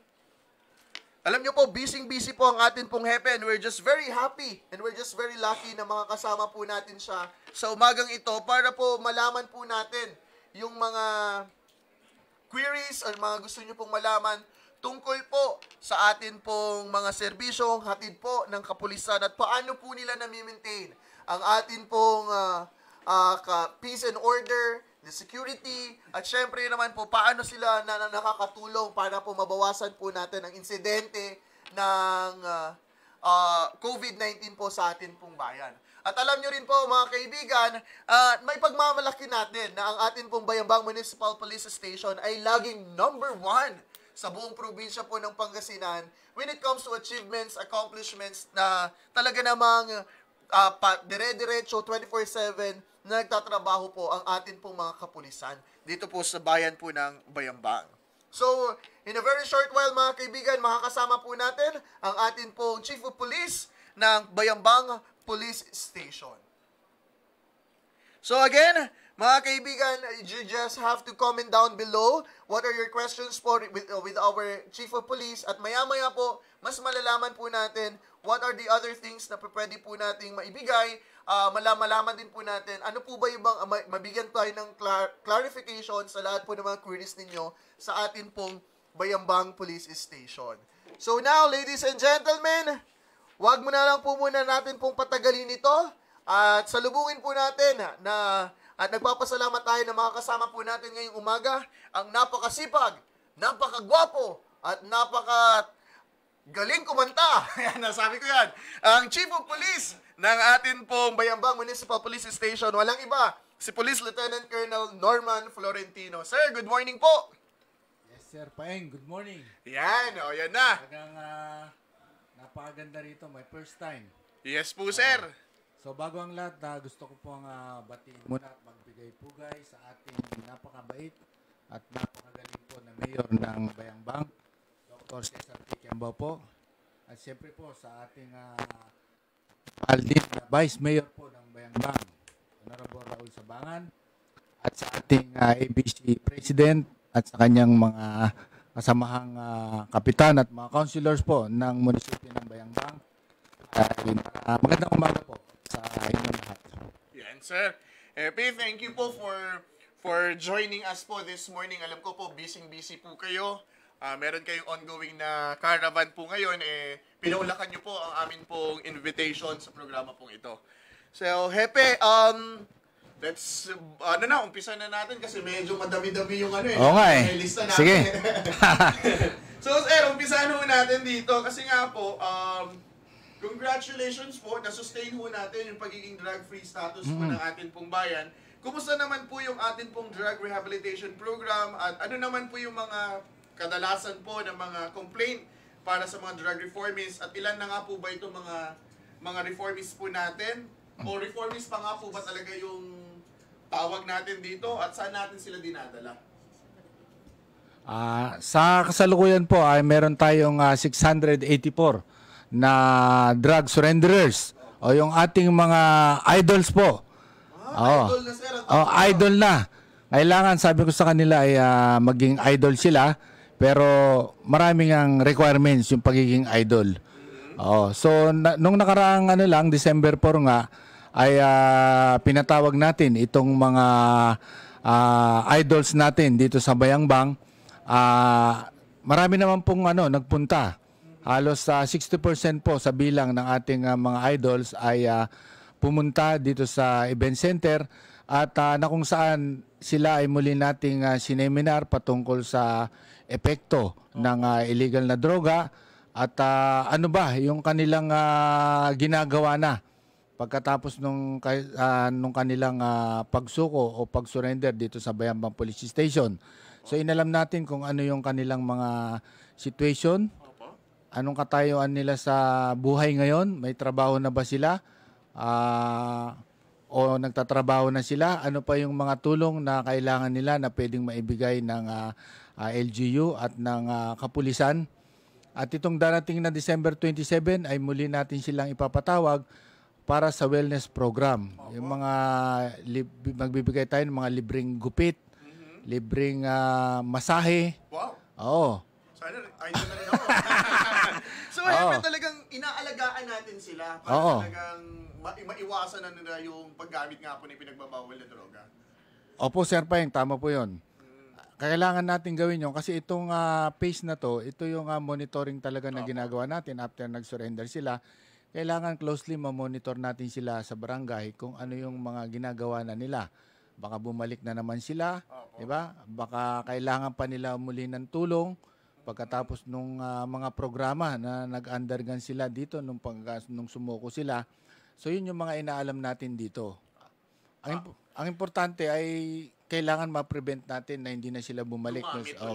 alam nyo po, busy-busy po ang atin pong hepe and we're just very happy and we're just very lucky na makakasama po natin siya sa umagang ito para po malaman po natin yung mga queries or mga gusto nyo pong malaman tungkol po sa atin pong mga serbisyong hatid po ng kapulisan at paano po nila nami-maintain ang atin pong peace and order, the security, at syempre naman po paano sila nakakatulong para po mabawasan po natin ang insidente ng COVID-19 po sa atin pong bayan. At alam nyo rin po mga kaibigan, may pagmamalaki natin na ang atin pong Bayambang Municipal Police Station ay laging number 1 sa buong probinsya po ng Pangasinan when it comes to achievements, accomplishments na talaga namang dire-diretso 24/7 na nagtatrabaho po ang atin pong mga kapulisan dito po sa bayan po ng Bayambang. So, in a very short while mga kaibigan, makakasama po natin ang atin pong Chief of Police ng Bayambang Police Station. So again, mga kaibigan, you just have to comment down below what are your questions for with our Chief of Police at maya-maya po, mas malalaman po natin what are the other things na pwede po nating maibigay, malaman din po natin ano po ba yung mabigyan tayo ng clarification sa lahat po ng mga queries ninyo sa atin pong Bayambang Police Station. So now, ladies and gentlemen, wag mo na lang po muna natin pong patagalin ito at salubungin po natin at nagpapasalamat tayo na makakasama po natin ngayong umaga ang napakasipag, napakagwapo at napakagaling kumanta. Yan, nasabi ko yan. Ang Chief of Police ng atin pong Bayambang Municipal Police Station, walang iba, si Police Lieutenant Colonel Norman Florentino. Sir, good morning po. Yes, Sir Paeng, good morning. Yan, o yan na. Talagang napakaganda rito, my first time. Yes po, sir. So bago ang lahat, gusto ko pong batiin muna at magbigay pugay sa ating napakabait at napakagaling po na mayor ng Bayambang, Dr. Cesar T. Kiambao po. At siyempre po sa ating Aldin na Vice Mayor po ng Bayambang, Honorable Raul Sabangan, at sa ating ABC President at sa kanyang mga kasamahang kapitan at mga councilors po ng munisipyo ng Bayambang. Magandang umaga po sa inyong lahat. Yan, sir. Epi, thank you po for joining us po this morning. Alam ko po, busy po kayo. Meron kayong ongoing na caravan po ngayon. Pinaulakan nyo po ang amin pong invitation sa programa pong ito. So, Hepe, let's, umpisa na natin kasi medyo madami-dami yung Oo nga eh. lista natin. Sige. So, sir, umpisahan ho natin dito kasi nga po, congratulations po, na-sustain ho natin yung pagiging drug-free status po ng atin pong bayan. Kumusta naman po yung atin pong drug rehabilitation program at ano naman po yung mga kadalasan po ng mga complaint para sa mga drug reformists, at ilan na nga po ba itong mga reformists po natin? O reformists pa nga po ba talaga yung tawag natin dito, at saan natin sila dinadala? Sa kasalukuyan po ay meron tayong 684 na drug surrenderers o yung ating mga idols po. Idol na sir. Idol na. Kailangan, sabi ko sa kanila ay maging idol sila, pero maraming ang requirements yung pagiging idol. So nung nakaraang December 4 nga ay pinatawag natin itong mga idols natin dito sa Bayambang. Marami naman pong nagpunta. Halos 60% po sa bilang ng ating mga idols ay pumunta dito sa event center, at na kung saan sila ay muli nating sineminar patungkol sa epekto ng illegal na droga, at ano ba yung kanilang ginagawa na pagkatapos nung kanilang pagsuko o pagsurrender dito sa Bayambang Police Station. So inalam natin kung ano yung kanilang mga situation, anong katayuan nila sa buhay ngayon, may trabaho na ba sila, o nagtatrabaho na sila, ano pa yung mga tulong na kailangan nila na pwedeng maibigay ng LGU at ng kapulisan. At itong darating na December 27 ay muli natin silang ipapatawag para sa wellness program. Yung mga magbibigay tayo ng mga libreng gupit, libreng masahe. Wow. Oo. Sana, idol na rin ako. So, talagang inaalagaan natin sila para talagang maiwasan na nila yung paggamit nga po ng pinagbabawal na droga. Opo, Sir Peng, tama po yun. Kailangan natin gawin yun kasi itong phase na to, ito yung monitoring talaga na ginagawa natin after nag-surrender sila. Kailangan closely ma-monitor natin sila sa barangay kung ano yung mga ginagawa na nila. Baka bumalik na naman sila, di ba? Baka kailangan pa nila muli ng tulong pagkatapos nung mga programa na nag-undergone sila dito nung sumuko sila. So yun yung mga inaalam natin dito. Ang importante ay kailangan ma-prevent natin na hindi na sila bumalik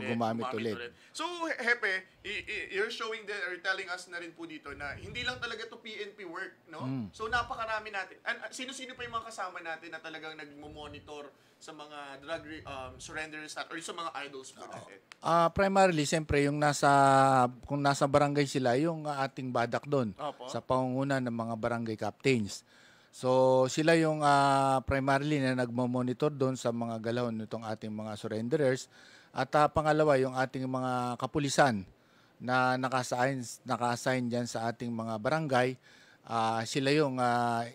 gumamit ulit. So, Hepe, you're showing or telling us na rin po dito na hindi lang talaga to PNP work, no? So, napakarami natin. Sino-sino pa yung mga kasama natin na talagang nagmo-monitor sa mga drug surrenders or sa mga idols po natin? Primarily, siyempre, kung nasa barangay sila, yung ating badak doon sa pangunguna ng mga barangay captains. So sila yung primarily na nagmo-monitor doon sa mga galaw nitong ating mga surrenderers, at pangalawa yung ating mga kapulisan na naka-assign diyan sa ating mga barangay. Sila yung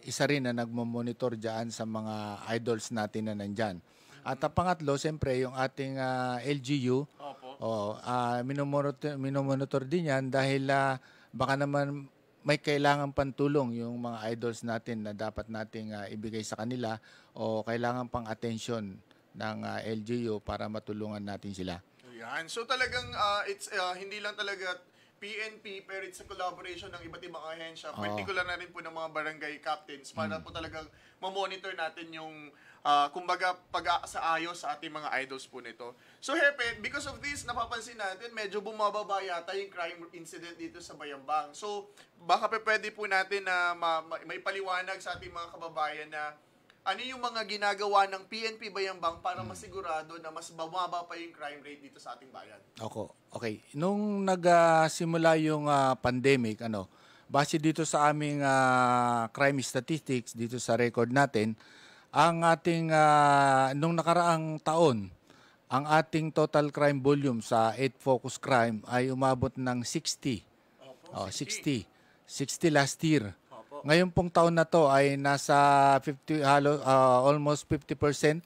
isa rin na nagmo-monitor diyan sa mga idols natin na nandyan. At pangatlo, siyempre yung ating LGU, minomonitor din yan dahil baka naman may kailangan pantulong yung mga idols natin na dapat nating ibigay sa kanila, o kailangan pang attention ng LGU para matulungan natin sila. Yan. So talagang it's hindi lang talaga PNP, pero it's a collaboration ng iba't ibang ahensya, particular na rin po ng mga barangay captains para po talagang ma-monitor natin yung kumbaga pag-aayos sa ating mga idols po nito. So Hepe, because of this, napapansin natin medyo bumababa yata yung crime incident dito sa Bayambang. So baka pwede po natin na may paliwanag sa ating mga kababayan na ano yung mga ginagawa ng PNP Bayambang para masigurado na mas bumaba pa yung crime rate dito sa ating bayan? Okay. Nung nagsimula yung pandemic, base dito sa aming crime statistics dito sa record natin, ang ating nung nakaraang taon, ang ating total crime volume sa 8 focus crime ay umabot ng 60. 60 last year. Ngayon pong taon na to ay nasa almost 50%,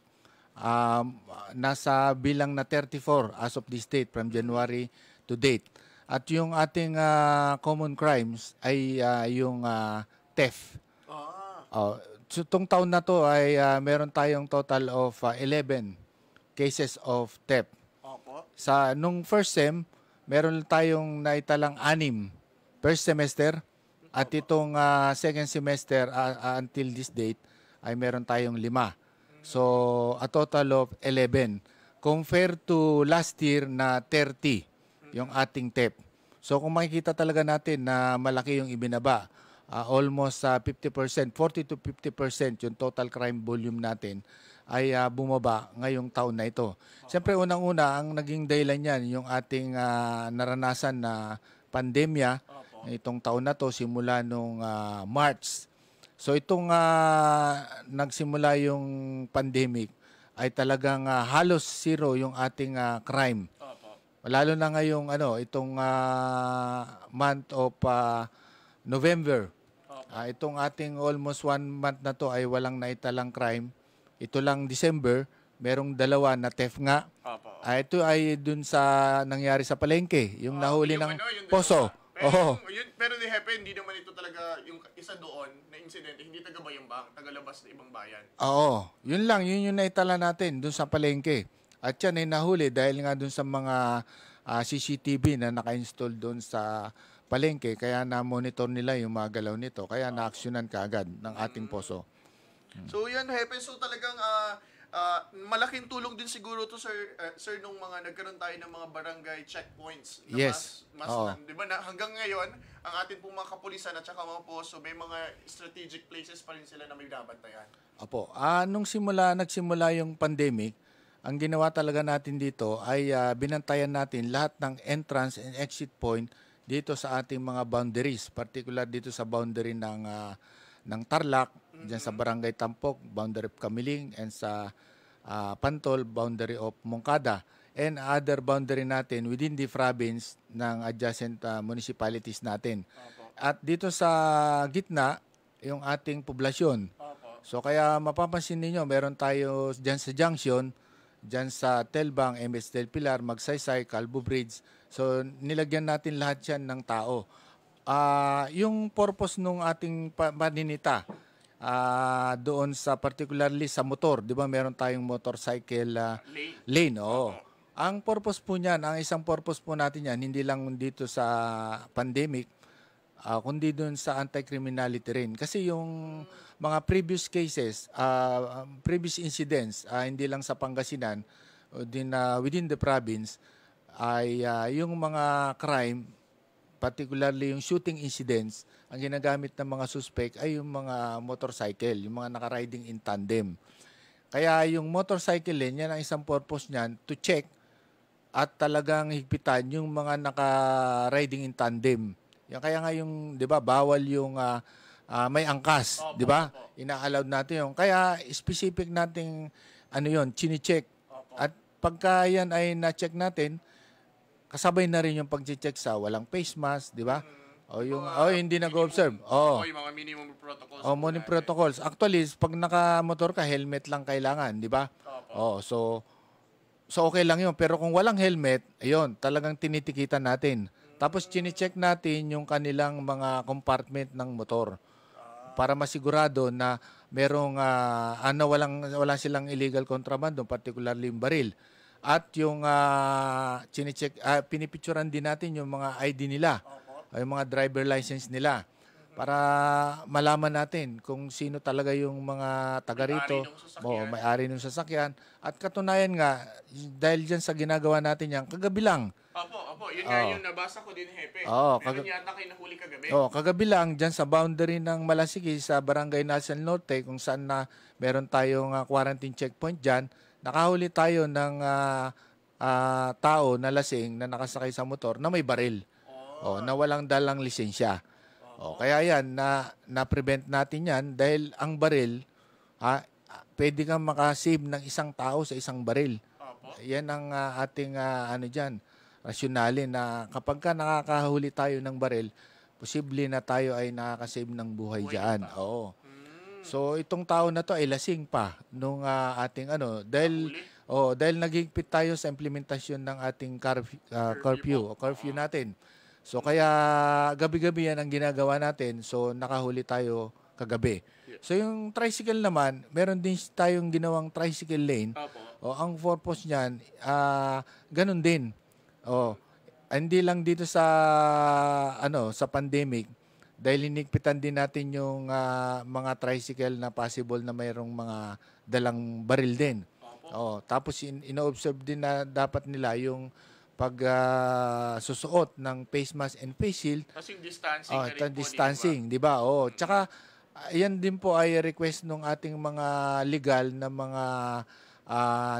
nasa bilang na 34 as of this date from January to date. At yung ating common crimes ay yung theft. So itong taon na to ay meron tayong total of 11 cases of theft. Nung first sem, meron tayong naitalang 6 first semester. At itong second semester until this date ay meron tayong 5. So a total of 11. compare to last year na 30 yung ating TEP. So kung makikita talaga natin na malaki yung ibinaba, almost 50%, 40 to 50% yung total crime volume natin ay bumaba ngayong taon na ito. Siyempre unang-una ang naging dahilan niyan yung ating naranasan na pandemya itong taon na to simula nung March. So itong nagsimula yung pandemic ay talagang halos zero yung ating crime. Lalo na ngayong itong month of November. Itong ating almost 1 month na to ay walang naitalang crime. Ito lang December, merong 2 na theft nga. Ito ay dun sa nangyari sa palengke, yung nahuli ng yung poso. Pero di Hepe, hindi naman ito talaga yung isa doon na insidente, hindi taga Bayambang, taga-labas na ibang bayan. Oo, yun lang, yun yung naitala natin dun sa palengke. At yan ay nahuli dahil nga dun sa mga CCTV na naka-install dun sa palengke, kaya na-monitor nila yung mga galaw nito, kaya na-aksyonan kaagad ng ating poso. So yan, Hepe, so talagang malaking tulong din siguro to sir nung mga nagkaroon tayo ng mga barangay checkpoints na Yes. mas 'di ba, na hanggang ngayon ang ating pong mga kapulisan at saka mga poso may mga strategic places pa rin sila na may dabantayan. Opo, nung nagsimula yung pandemic, ang ginawa talaga natin dito ay binantayan natin lahat ng entrance and exit point dito sa ating mga boundaries, particular dito sa boundary ng Tarlac, diyan sa Barangay Tampok, boundary of Kamiling, and sa Pantol, boundary of Moncada, and other boundary natin within the province ng adjacent municipalities natin. At dito sa gitna, yung ating poblasyon. So kaya mapapansin niyo meron tayo diyan sa junction, diyan sa Telbang, MS Del Pilar, Magsaysay, Calvo Bridge. So nilagyan natin lahat yan ng tao. Yung purpose nung ating paninita doon sa particularly sa motor, 'di ba? Meron tayong motorcycle lane. Ang purpose po niyan, ang isang purpose po natin yan, hindi lang dito sa pandemic, kundi doon sa anti-criminality rin. Kasi yung mga previous cases, previous incidents, hindi lang sa Pangasinan, din within the province, ay yung mga crime, particularly yung shooting incidents, ang ginagamit ng mga suspect ay yung mga motorcycle, yung mga naka-riding in tandem. Kaya yung motorcycle lane, yan ang isang purpose niyan, to check at talagang higpitan yung mga naka-riding in tandem. Yan kaya nga yung, 'di ba, bawal yung may angkas, 'di ba? Ina-allowed natin yung. Kaya specific nating chini-check. At pagka yan ay na-check natin, kasabay na rin yung pag-check sa walang face mask, 'di ba? O yung hindi nag-observe. Yung mga minimum protocols. Minimum protocols. Actually, pag naka-motor ka, helmet lang kailangan, 'di ba? So okay lang 'yun, pero kung walang helmet, ayun, talagang tinitikitan natin. Tapos chine-check natin yung kanilang mga compartment ng motor para masigurado na merong wala silang illegal contraband, particularly yung baril. At yung chine-check, pinipicturean din natin yung mga ID nila, yung mga driver license nila para malaman natin kung sino talaga yung mga taga rito, may-ari ng sasakyan. At katunayan nga, dahil dyan sa ginagawa natin yan, kagabi lang. Yun nga yung nabasa ko din, Hepe. Meron yata kayo nahuli kagabi. Kagabi lang, dyan sa boundary ng Malasigi, sa Barangay National Norte, kung saan na meron tayong quarantine checkpoint dyan, nakahuli tayo ng tao na lasing na nakasakay sa motor na may baril. Na walang dalang lisensya. Kaya yan, na-prevent natin yan dahil ang baril, pwede kang makasave ng isang tao sa isang baril. Yan ang ating dyan, rasyonale na kapag ka nakakahuli tayo ng baril, posible na tayo ay nakakasave ng buhay dyan. So itong tao na to ay lasing pa nung ating dahil naghigpit tayo sa implementasyon ng ating curfew natin. So kaya gabi-gabi yan ang ginagawa natin. So nakahuli tayo kagabi. So yung tricycle naman, meron din tayong ginawang tricycle lane. Ang purpose niyan, ganun din. Hindi lang dito sa sa pandemic dahil hinigpitan din natin yung mga tricycle na possible na mayroong mga dalang baril din. Oo, tapos ino-observe din na dapat nila yung pag susuot ng face mask and face shield. Tapos yung distancing Oh, na rin po, distancing, di ba? Oh, tsaka yan din po ay request ng ating mga legal na mga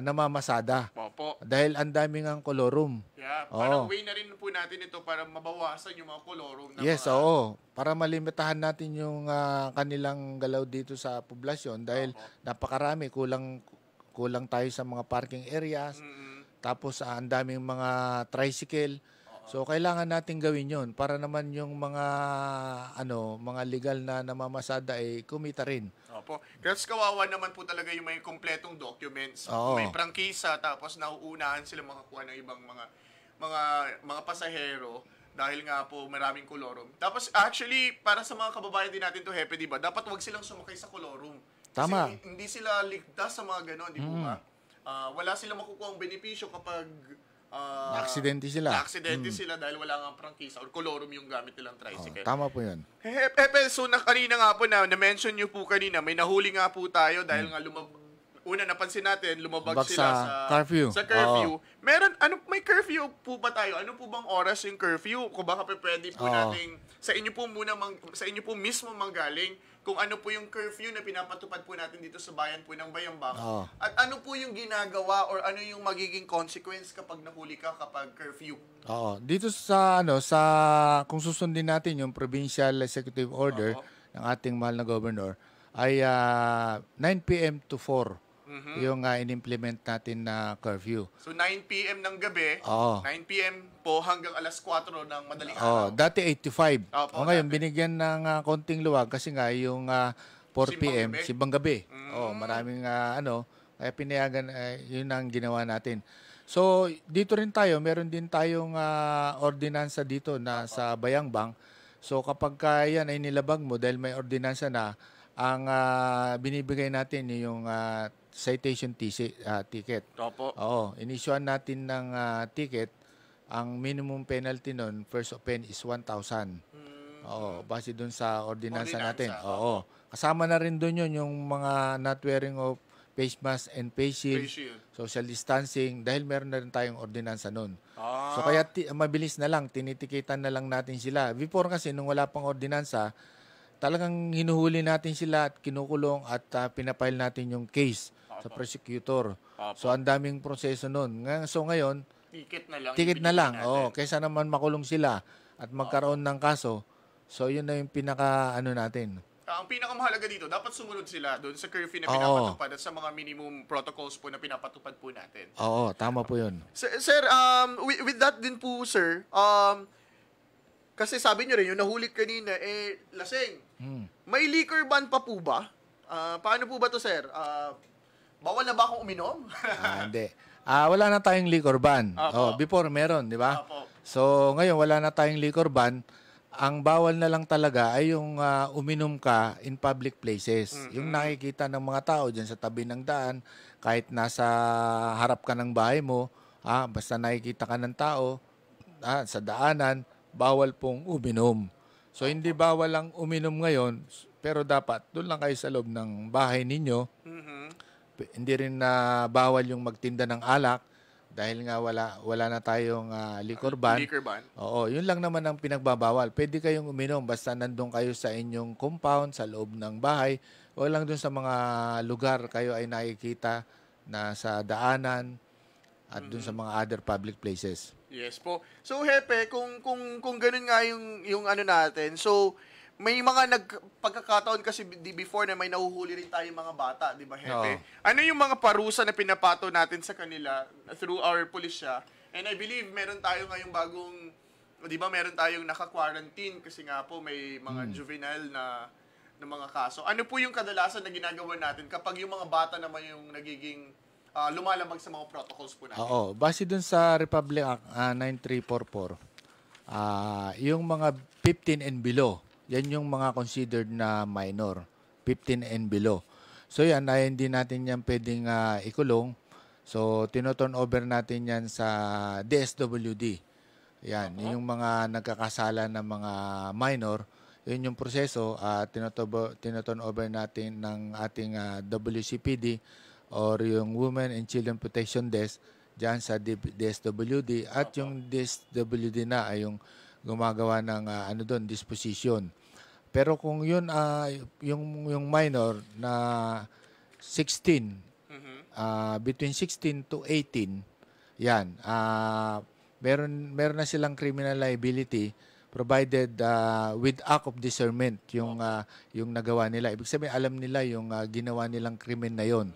namamasada. Opo. Dahil ang daming ang colorum. Yeah, Oo. parang way na rin po natin ito para mabawasan yung mga kolorum na Yes, mga... oo. Para malimitahan natin yung kanilang galaw dito sa poblasyon dahil napakarami, kulang tayo sa mga parking areas. Tapos ang daming mga tricycle. So kailangan natin gawin 'yon para naman yung mga legal na namamasada ay kumita rin. Opo. Kasi kawawa naman po talaga yung may kompletong documents. Oo. May prangkisa tapos nauunahan sila makakuha ng ibang mga pasahero dahil nga po maraming kolorum. Tapos actually para sa mga kababayan din natin to Hepe, di ba? Dapat wag silang sumakay sa kolorum. Tama. Kasi hindi sila ligtas sa mga ganon, di ba? Wala silang makukuha ang benepisyo kapag Aksidente sila. aksidente sila dahil wala nga prangkisa or kolorum yung gamit nilang tricycle. Tama po 'yon. Pepe, so kanina nga po na-mention nyo po kanina, may nahuli nga po tayo dahil nga una napansin natin, lumabag Lumabag sila sa curfew. Sa curfew. May curfew po ba tayo? Ano po bang oras yung curfew? Kung baka pwede po nating, sa inyo po mismo manggaling, kung ano po yung curfew na pinapatupad po natin dito sa bayan po ng Bayambang. At ano po yung ginagawa or ano yung magiging consequence kapag nahuli ka kapag curfew? Oo. Dito sa kung susundin natin yung provincial executive order ng ating mahal na governor ay 9 PM to 4 yung in-implement natin na curfew. So 9 PM ng gabi, Oo. 9 PM po hanggang alas 4 ng madaling Oh, araw. dati 8 to 5. Opo, O ngayon dati. binigyan ng konting luwag kasi nga yung 4 PM gabi. simbang gabi. Oh, maraming kaya pinayagan yun ang ginawa natin. So dito rin tayo, meron din tayong ordinansa dito na sa Bayangbang. So kapag yan ay nilabag mo dahil may ordinansa na, ang binibigay natin yung citation ticket. Opo. Oo, inisyuan natin ng ticket. Ang minimum penalty nun, first offense is 1,000. Oo, base dun sa ordinansa natin. Oo. Kasama na rin dun yun yung mga not wearing of face mask and face shield, Face shield. social distancing, dahil meron na rin tayong ordinansa nun. So kaya mabilis na lang, tinitikitan na lang natin sila. Before kasi, nung wala pang ordinansa, talagang hinuhuli natin sila at kinukulong at pinapile natin yung case sa prosecutor. So ang daming proseso nun. So ngayon, Ticket na lang. ticket na yung lang. binibigay natin. Kaysa naman makulong sila at magkaroon ng kaso. So yun na yung pinaka natin. Ang pinakamahalaga dito, dapat sumunod sila doon sa curfew na Oo. pinapatupad at sa mga minimum protocols po na pinapatupad po natin. Oo, tama po yun. Sir, with that din po, sir, kasi sabi nyo rin, yung nahuli kanina, lasing. May liquor ban pa po ba? Paano po ba to, sir? Bawal na ba akong uminom? Hindi. Wala na tayong liquor ban. Apo. Before meron, di ba? Apo. So ngayon wala na tayong liquor ban. Ang bawal na lang talaga ay yung uminom ka in public places. Yung nakikita ng mga tao dyan sa tabi ng daan, kahit nasa harap ka ng bahay mo, basta nakikita ka ng tao sa daanan, bawal pong uminom. So hindi bawal lang uminom ngayon, pero dapat doon lang kayo sa loob ng bahay ninyo. Hindi rin na bawal yung magtinda ng alak dahil nga wala na tayong liquor ban. Liquor ban. Oo, yun lang naman ang pinagbabawal. Pwede kayong uminom basta nandun kayo sa inyong compound, sa loob ng bahay, o lang dun sa mga lugar kayo ay nakikita na sa daanan at dun sa mga other public places. Yes po. So, Hepe, kung ganun nga yung ano natin, so, may mga pagkakataon kasi before na may nahuhuli rin tayong mga bata, di ba, Hepe? Ano yung mga parusa na pinapato natin sa kanila through our pulisya? And I believe meron tayo ngayong bagong, di ba, meron tayong naka-quarantine kasi nga po may mga juvenile na mga kaso. Ano po yung kadalasan na ginagawa natin kapag yung mga bata naman yung nagiging lumalabag sa mga protocols po natin? Oo, base dun sa Republic Act 9344, yung mga 15 and below, yan yung mga considered na minor, 15 and below. So yan, ay hindi natin yan pwedeng ikulong. So tinoturn over natin yan sa DSWD. Yan, yung mga nagkakasala ng mga minor, yun yung proseso, tinoturn over natin ng ating WCPD or yung Women and Children Protection Desk dyan sa DSWD, at yung DSWD na ay yung gumagawa ng doon, disposition. Pero kung yun yung minor na 16, between 16 to 18, yan, meron na silang criminal liability provided with act of discernment yung nagawa nila. Ibig sabihin, alam nila yung ginawa nilang krimen na yon.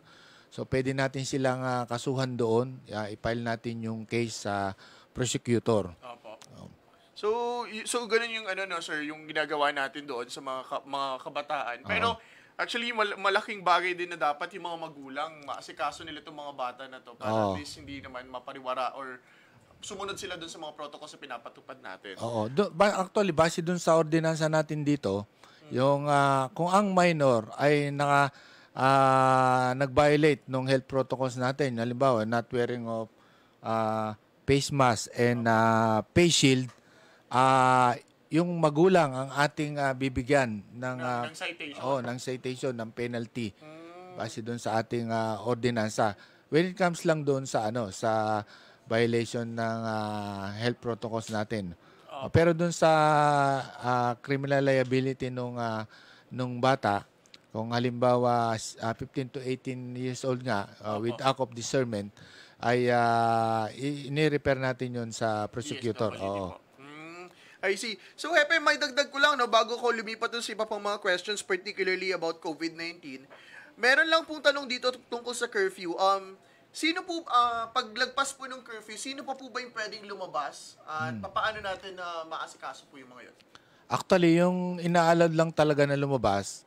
So pwede natin silang kasuhan doon, i-file natin yung case sa prosecutor. Opo. So ganun yung sir, yung ginagawa natin doon sa mga kabataan. Pero actually malaking bagay din na dapat yung mga magulang maasikaso nila itong mga bata na to para at least hindi naman mapariwara or sumunod sila doon sa mga protocols na pinapatupad natin. Oo. Actually, base doon sa ordinansa natin dito, yung kung ang minor ay nag-violate ng health protocols natin, halimbawa, not wearing of face mask and face shield, yung magulang ang ating bibigyan ng citation. ng citation, ng penalty base doon sa ating ordinansa. When it comes lang doon sa sa violation ng health protocols natin. Pero doon sa criminal liability nung bata, kung halimbawa 15 to 18 years old nga with act of discernment, ay ini-repair natin yun sa prosecutor. Oo. I see. So, Hepe, may dagdag ko lang, bago ko lumipat dun sa iba pang mga questions, particularly about COVID-19. Meron lang pong tanong dito tungkol sa curfew. Sino po, paglagpas po ng curfew, sino pa po ba yung pwedeng lumabas? At paano natin maasikaso po yung mga yun? Actually, yung inaalad lang talaga na lumabas,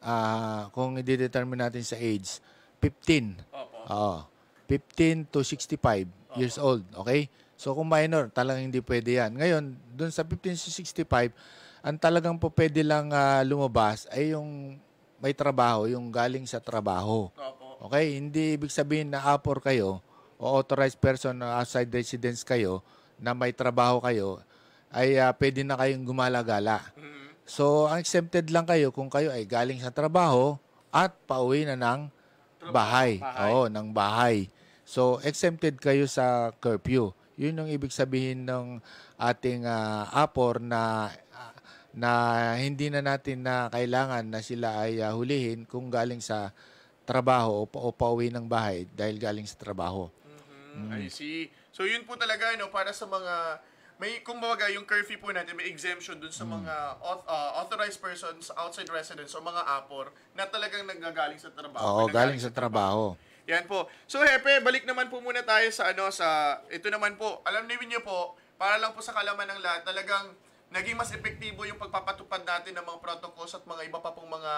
kung i-determine natin sa age, 15. Oo. 15 to 65 years old. Okay? So, kung minor, talagang hindi pwede yan. Ngayon, dun sa 15 to 65, ang talagang po pwede lang lumabas ay yung may trabaho, yung galing sa trabaho. Okay? Hindi ibig sabihin na apor kayo o authorized person na outside residence kayo na may trabaho kayo, ay pwede na kayong gumala-gala. So, ang exempted lang kayo kung kayo ay galing sa trabaho at pauwi na ng bahay. Oo, ng bahay. So, exempted kayo sa curfew. Yun yung ibig sabihin ng ating apor na hindi na natin na kailangan na sila ay hulihin kung galing sa trabaho o pauwi ng bahay dahil galing sa trabaho. I see. So yun po talaga para sa mga kumbaga yung curfew po natin may exemption dun sa mga authorized persons outside residence o mga apor na talagang nanggagaling sa trabaho. Oo, galing sa trabaho. Yan po. So, Hepe, balik naman po muna tayo sa ito naman po. Alam niyo po, para lang po sa kalaman ng lahat, talagang naging mas epektibo yung pagpapatupad natin ng mga protocols at mga iba pa pong mga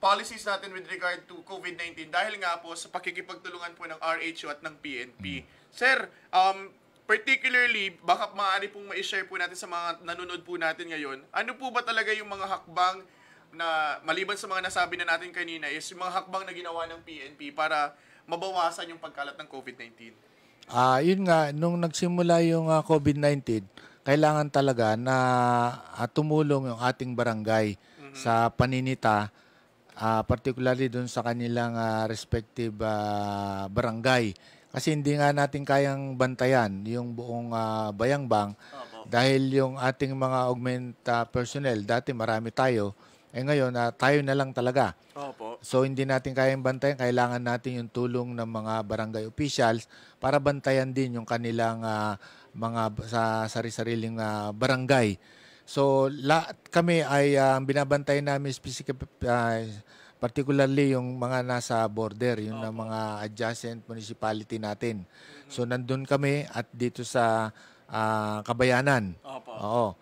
policies natin with regard to COVID-19 dahil nga po sa pakikipagtulungan po ng RHU at ng PNP. Sir, particularly, baka maaari pong ma-share po natin sa mga nanonood po natin ngayon, ano po ba talaga yung mga hakbang na maliban sa mga nasabi na natin kanina is yung mga hakbang na ginawa ng PNP para mabawasan yung pagkalat ng COVID-19? Yun nga, nung nagsimula yung COVID-19, kailangan talaga na tumulong yung ating barangay sa paninita, particularly dun sa kanilang respective barangay. Kasi hindi nga natin kayang bantayan yung buong Bayambang dahil yung ating mga augment personnel, dati marami tayo, ngayon, tayo na lang talaga. So, hindi natin kayang bantayan. Kailangan natin yung tulong ng mga barangay officials para bantayan din yung kanilang mga sari-sariling barangay. So, kami ay binabantayan namin particularly yung mga nasa border, yung na mga adjacent municipality natin. So, nandun kami at dito sa Kabayanan. Oo.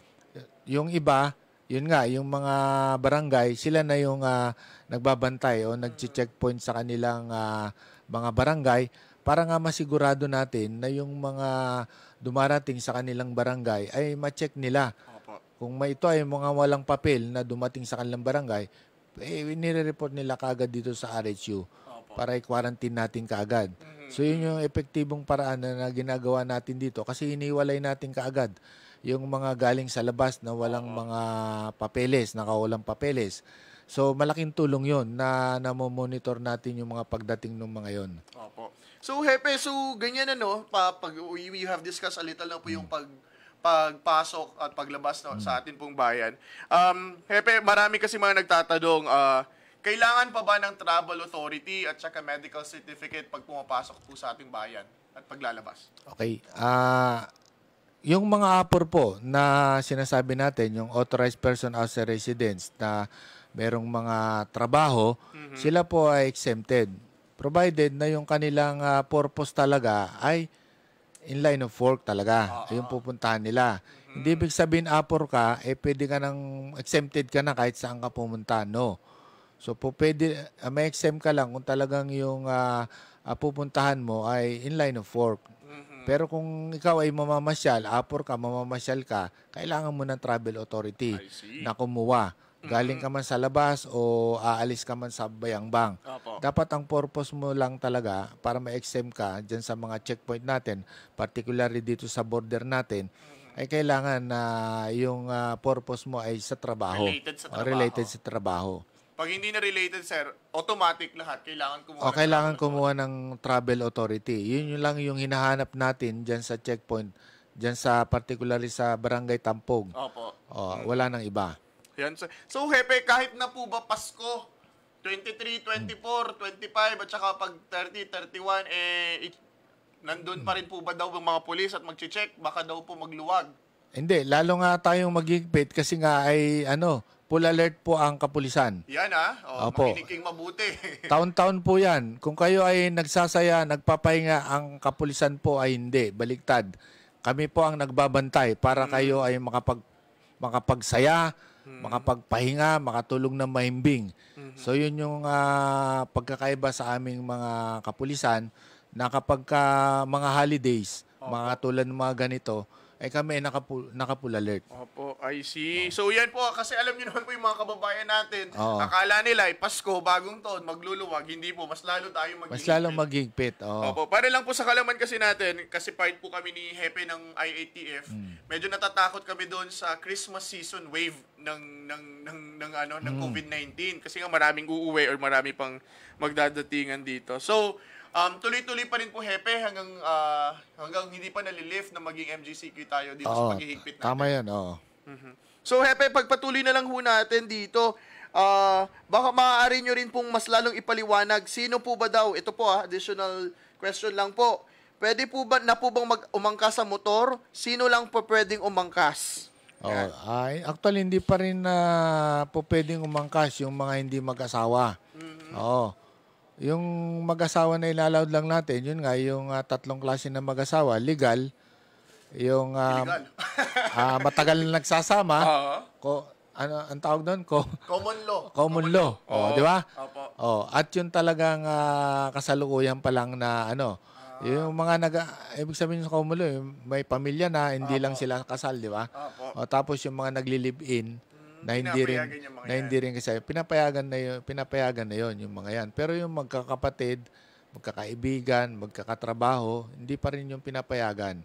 Yung iba, yun nga, yung mga barangay, sila na yung nagbabantay o nag-checkpoint sa kanilang mga barangay para nga masigurado natin na yung mga dumarating sa kanilang barangay ay ma-check nila. Kung ito ay mga walang papel na dumating sa kanilang barangay, nire-report nila kaagad dito sa RHU para i-quarantine natin kaagad. So yun yung epektibong paraan na ginagawa natin dito kasi iniwalay natin kaagad yung mga galing sa labas na walang mga papeles, nakawalang papeles. So malaking tulong 'yon na namomonitor natin yung mga pagdating ng mga 'yon. Opo. So, Hepe, ganyan pag we have discussed a little na po yung pagpasok at paglabas sa atin pong bayan. Hepe, marami kasi mga nagtatanong, kailangan pa ba ng travel authority at saka medical certificate pag pumapasok po sa ating bayan at paglalabas? Okay. Yung mga apor po na sinasabi natin, yung authorized person as a residence na merong mga trabaho, sila po ay exempted. Provided na yung kanilang purpose talaga ay in line of work talaga. Yung pupuntahan nila. Hindi ibig sabihin apor ka, pwede ka nang exempted ka na kahit saan ka pumunta. No. So pwede, may exempt ka lang kung talagang yung pupuntahan mo ay in line of work. Pero kung ikaw ay mamamasyal, apor ka, mamamasyal ka, kailangan mo ng travel authority na kumuha. Galing ka man sa labas o aalis ka man sa Bayambang. Dapat ang purpose mo lang talaga para ma-exempt ka dyan sa mga checkpoint natin, particularly dito sa border natin, ay kailangan na yung purpose mo ay sa trabaho. Related sa trabaho. Pag hindi na related, sir, automatic lahat. Kailangan kumuha kailangan kumuha ng travel authority. Yun lang yung hinahanap natin dyan sa checkpoint, dyan sa particularly sa Barangay Tampog. Opo. Wala nang iba. Yan. So, Hepe, kahit na po ba Pasko, 23, 24, 25, at saka pag 30, 31, nandun pa rin po ba daw ang mga pulis at mag-check? Baka daw po magluwag. Hindi, lalo nga tayong magigpit kasi nga ay full alert po ang kapulisan. Yan Opo. Makinig kayong mabuti. Taon-taon po yan. Kung kayo ay nagsasaya, nagpapahinga, ang kapulisan po ay hindi. Baliktad. Kami po ang nagbabantay para kayo ay makapagsaya, makapagpahinga, makatulong ng mahimbing. So yun yung pagkakaiba sa aming mga kapulisan na kapag mga holidays, mga tulad ng mga ganito, ay kami naka-full alert. Opo, I see. So yan po, kasi alam niyo naman po yung mga kababayan natin, akala nila ay Pasko, bagong taon, magluluwag. Hindi po, mas lalo tayo magiging. Mas lalo magigpit. Opo, para lang po sa kalaman kasi natin, kasi part po kami ni Hepe ng IATF, medyo natatakot kami doon sa Christmas season wave ng COVID-19 kasi nga maraming uuwi or marami pang magdadatingan dito. So, tuloy-tuloy pa rin po, Hepe, hanggang hindi pa nalilift na maging MGCQ tayo dito sa paghihigpit natin. Tama yan, So, Hepe, pagpatuloy na lang ho natin dito, baka maaari nyo rin pong mas lalong ipaliwanag, sino po ba daw, ito po additional question lang po, pwede po ba na po bang umangkas sa motor? Sino lang po pwedeng umangkas? Actually, hindi pa rin po pwedeng umangkas yung mga hindi mag-asawa. Yung mag-asawa na ilalawad lang natin, yun nga, yung tatlong klase na mag-asawa, legal, yung matagal na nagsasama, ang tawag doon? Common law. Common law. Di ba? Opo. At yun talagang kasalukuyan pa lang na yung mga ibig sabihin sa common law, may pamilya na, hindi lang sila kasal, di ba? Tapos yung mga nagli-live-in, na hindi rin kasi pinapayagan na yon yung mga yan. Pero yung magkakapatid, magkakaibigan, magkakatrabaho, hindi pa rin yung pinapayagan.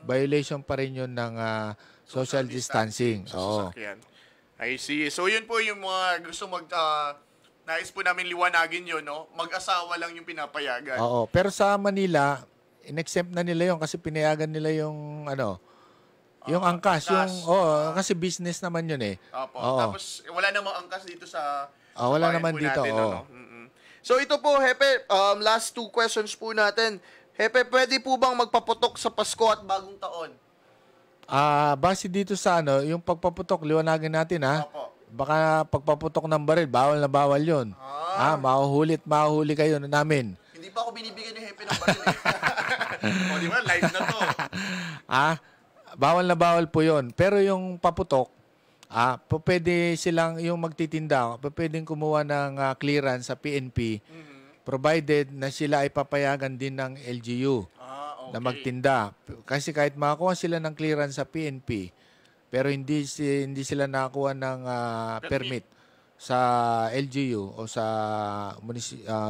Violation pa rin yun ng social distancing. I see. So yun po yung mga gusto nais po namin liwanagin yun, no? Mag-asawa lang yung pinapayagan. Pero sa Manila, in-exempt na nila yun kasi pinayagan nila yung yung angkas, kasi business naman yun eh. Tapos wala namang angkas dito sa wala naman dito. Natin, So ito po, Hepe, last two questions po natin. Hepe, pwede po bang magpaputok sa Pasko at Bagong Taon? Base dito sa yung pagpaputok, liwanagin natin Baka pagpaputok ng baril, bawal na bawal yun. Mahuhuli kayo namin. Hindi pa ako binibigyan ni Hepe ng baril eh. Di ba? Live na to. Bawal na bawal po yun. Pero yung paputok, pwede silang, yung magtitinda, pwedeng kumuha ng clearance sa PNP, provided na sila ay papayagan din ng LGU na magtinda. Kasi kahit makakuha sila ng clearance sa PNP, pero hindi sila nakakuha ng permit sa LGU o sa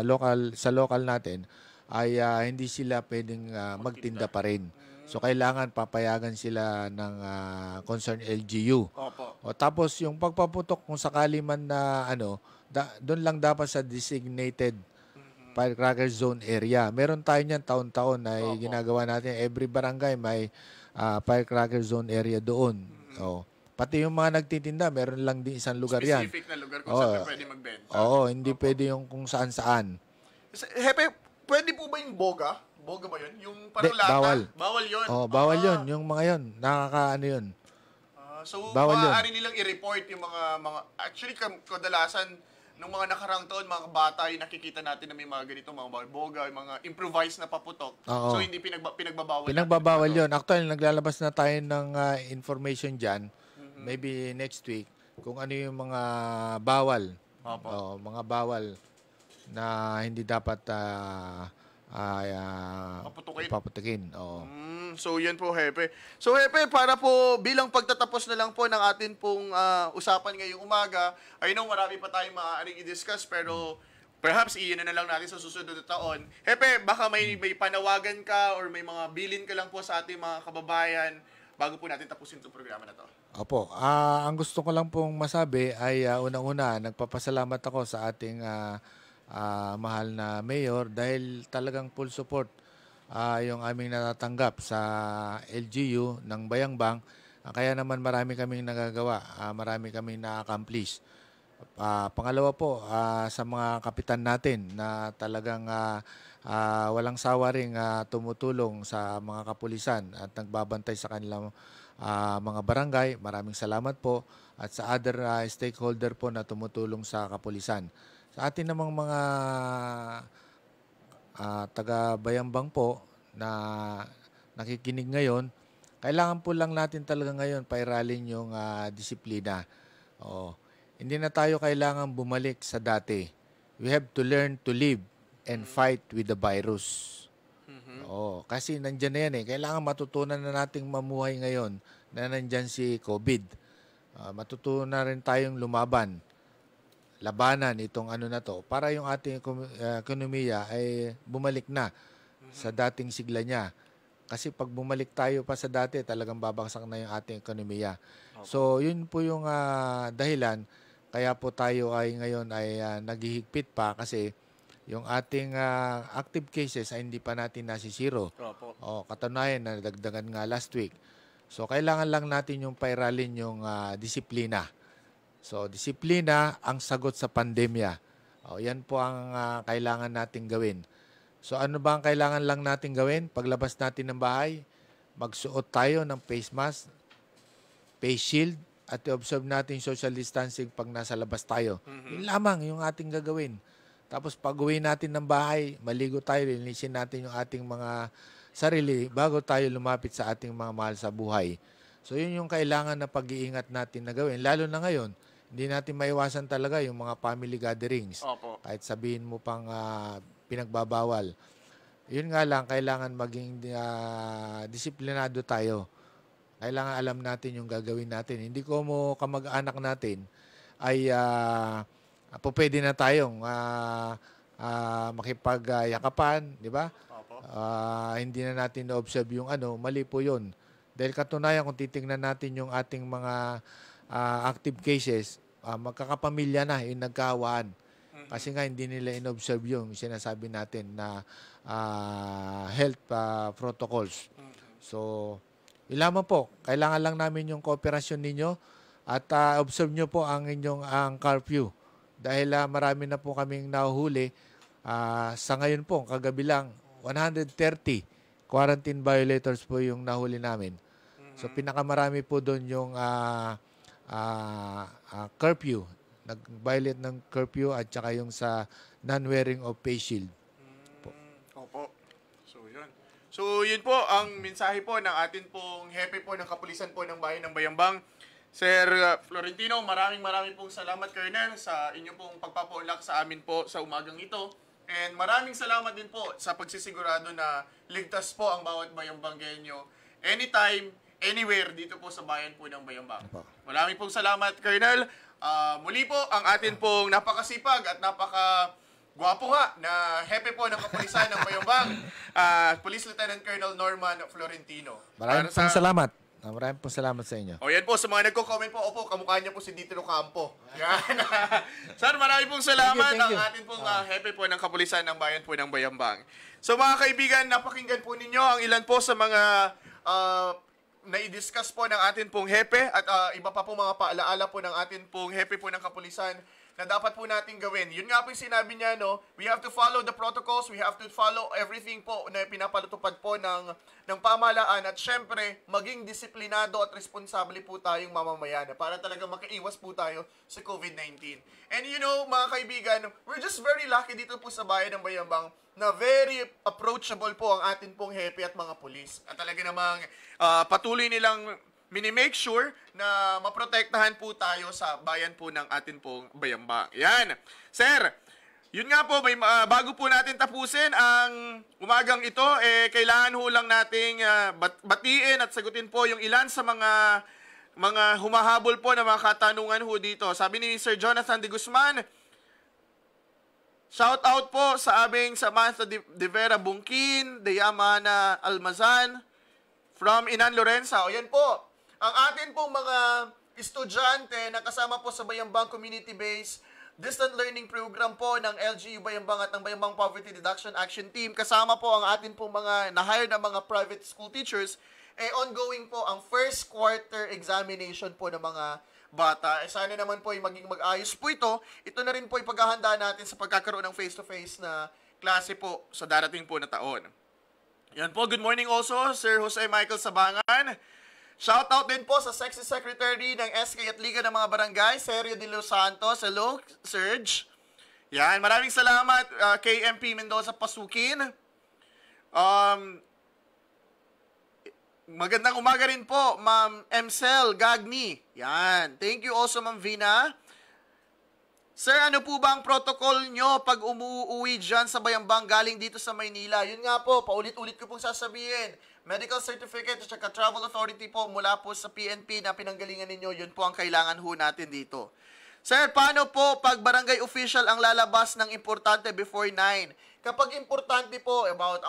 local natin, ay hindi sila pwedeng magtinda pa rin. So, kailangan papayagan sila ng concerned LGU. O tapos yung pagpaputok kung sakali man na doon lang dapat sa designated firecracker zone area. Meron tayo niyan taon-taon na ginagawa natin. Every barangay may firecracker zone area doon. O, pati yung mga nagtitinda, meron lang din isang lugar yan. Specific na lugar kung saan pwede magbenta. Oo, hindi pwede yung kung saan-saan. Hepe, pwede po ba yung boga? Boga ba yun? Yung parang lata? Bawal. Bawal yun? Oh, bawal yun. Yung mga yun. Nakakaano yun. So, Bawal maaari nilang i-report yung mga actually, kadalasan, nung mga nakarang taon, mga bata, yung nakikita natin na may mga ganito, mga boga, yung mga improvised na paputok. Oo. So, hindi pinagbabawal. Pinagbabawal yun. Actually, naglalabas na tayo ng information dyan, maybe next week, kung ano yung mga bawal. Opo. Mga bawal na hindi dapat paputukin. Oo. So, yan po, Hepe. So, Hepe, para po bilang pagtatapos na lang po ng atin pong usapan ngayong umaga, I know marami pa tayong maaaring i-discuss, pero perhaps iyan na lang natin sa susunod na taon. Hepe, baka may panawagan ka or may mga bilin ka lang po sa ating mga kababayan bago po natin tapusin itong programa na to. Opo. Ang gusto ko lang pong masabi ay unang-una, nagpapasalamat ako sa ating mahal na mayor dahil talagang full support yung aming natatanggap sa LGU ng Bayambang. Kaya naman marami kaming nagagawa, marami kaming na-accomplish. Pangalawa po, sa mga kapitan natin na talagang walang sawa ring tumutulong sa mga kapulisan at nagbabantay sa kanilang mga barangay. Maraming salamat po. At sa other stakeholder po na tumutulong sa kapulisan. Sa atin namang mga taga-Bayambang po na nakikinig ngayon, kailangan po lang natin talaga ngayon pairalin yung disiplina. Hindi na tayo kailangan bumalik sa dati. We have to learn to live and fight with the virus. Kasi nandyan na yan eh. Kailangan matutunan na nating mamuhay ngayon na nandyan si COVID. Matutunan na rin tayong labanan itong na to para yung ating ekonomiya ay bumalik na sa dating sigla niya. Kasi pag bumalik tayo pa sa dati, talagang babagsak na yung ating ekonomiya. Okay. So, yun po yung dahilan. Kaya po tayo ay ngayon ay naghihigpit pa kasi yung ating active cases ay hindi pa natin nasisiro. Katunayan na dagdagan nga last week. So, kailangan lang natin yung pairalin yung disiplina. So, disiplina ang sagot sa pandemya. Yan po ang kailangan nating gawin. So, ano ba ang kailangan lang nating gawin? Paglabas natin ng bahay, magsuot tayo ng face mask, face shield, at i-observe natin social distancing pag nasa labas tayo. Yun lamang yung ating gagawin. Tapos pag uwi natin ng bahay, maligo tayo, linisin natin yung ating mga sarili bago tayo lumapit sa ating mga mahal sa buhay. So, yun yung kailangan na pag-iingat natin na gawin. Lalo na ngayon, hindi natin maiwasan talaga yung mga family gatherings. Opo. Kahit sabihin mo pang pinagbabawal. Yun nga lang, kailangan maging disiplinado tayo. Kailangan alam natin yung gagawin natin. Hindi ko mo kamag-anak natin ay pwede na tayong makipagyakapan, di ba? Hindi na natin na-observe yung mali po yun. Dahil katunayan kung titingnan natin yung ating mga active cases, magkakapamilya na yung nagkahawaan. Kasi nga hindi nila in-observe yung sinasabi natin na health protocols. So, yun lamang po. Kailangan lang namin yung kooperasyon ninyo at observe nyo po ang inyong curfew. Dahil marami na po kaming nahuhuli. Sa ngayon po, kagabi lang, 130 quarantine violators po yung nahuli namin. So, pinakamarami po doon yung curfew. Nag-violate ng curfew at saka yung sa non-wearing of face shield. Opo. So, yun. So, yun po ang mensahe po ng atin pong hepe po ng kapulisan po ng bayan ng Bayambang. Sir Florentino, maraming pong salamat, Colonel, sa inyong pong pagpapaulak sa amin po sa umagang ito. And maraming salamat din po sa pagsisigurado na ligtas po ang bawat Bayambanggenyo anytime, anywhere dito po sa bayan po ng Bayambang. Maraming pong salamat, Colonel. Muli po ang atin pong napakasipag at napaka-gwapo nga na hepe po ng kapulisan ng Bayambang, Police Lieutenant Colonel Norman Florentino. Maraming salamat. Maraming po salamat sa inyo. O yan po, sa mga nagko-comment po, opo, kamukha niya po si Dito Campo. Yan. Sir, maraming pong salamat. Thank you. Ang atin pong hepe po ng Kapulisan ng Bayan po ng Bayambang. So mga kaibigan, napakinggan po ninyo ang ilan po sa mga na-discuss po ng atin pong hepe at iba pa po mga paalaala po ng atin pong hepe po ng Kapulisan na dapat po natin gawin. Yun nga po yung sinabi niya, no? We have to follow the protocols, we have to follow everything po na pinapalutupad po ng pamahalaan at syempre, maging disiplinado at responsable po tayong mamamayan para talaga makaiwas po tayo sa COVID-19. And you know, mga kaibigan, we're just very lucky dito po sa bayan ng Bayambang na very approachable po ang atin pong hepe at mga pulis. At talaga namang patuloy nilang minimake sure na maprotektahan po tayo sa bayan po ng atin pong Bayambang. Yan. Sir, yun nga po, bago po natin tapusin ang umagang ito, kailangan ho lang nating batiin at sagutin po yung ilan sa mga humahabol po na mga katanungan ho dito. Sabi ni Sir Jonathan de Guzman, shout out po sa aming Samantha de Vera Bungkin, Deyamana Almazan, from Inan Lorenza. O yan po, ang atin pong mga estudyante na kasama po sa Bayambang Community-Based Distant Learning Program po ng LGU Bayambang at ng Bayambang Poverty Reduction Action Team. Kasama po ang atin pong mga na-hire na mga private school teachers. Ongoing po ang first quarter examination po ng mga bata. Sana naman po ay maging mag-ayos po ito. Ito na rin po ay paghahanda natin sa pagkakaroon ng face-to-face na klase po sa darating po na taon. Yan po, good morning also, Sir Jose Michael Sabangan. Shoutout din po sa Sexy Secretary ng SK at Liga ng mga Barangay, Sergio de Los Santos. Hello, Serge. Yan, maraming salamat, KMP Mendoza Pasukin. Magandang umaga rin po, Ma'am Emcel Gagni. Yan, thank you also, Ma'am Vina. Sir, ano po ba ang protocol nyo pag umuwi dyan sa Bayambang galing dito sa Maynila? Yun nga po, paulit-ulit ko pong sasabihin. Medical certificate at saka travel authority po mula po sa PNP na pinanggalingan ninyo, yun po ang kailangan ho natin dito. Sir, paano po pag barangay official ang lalabas ng importante before 9? Kapag importante po about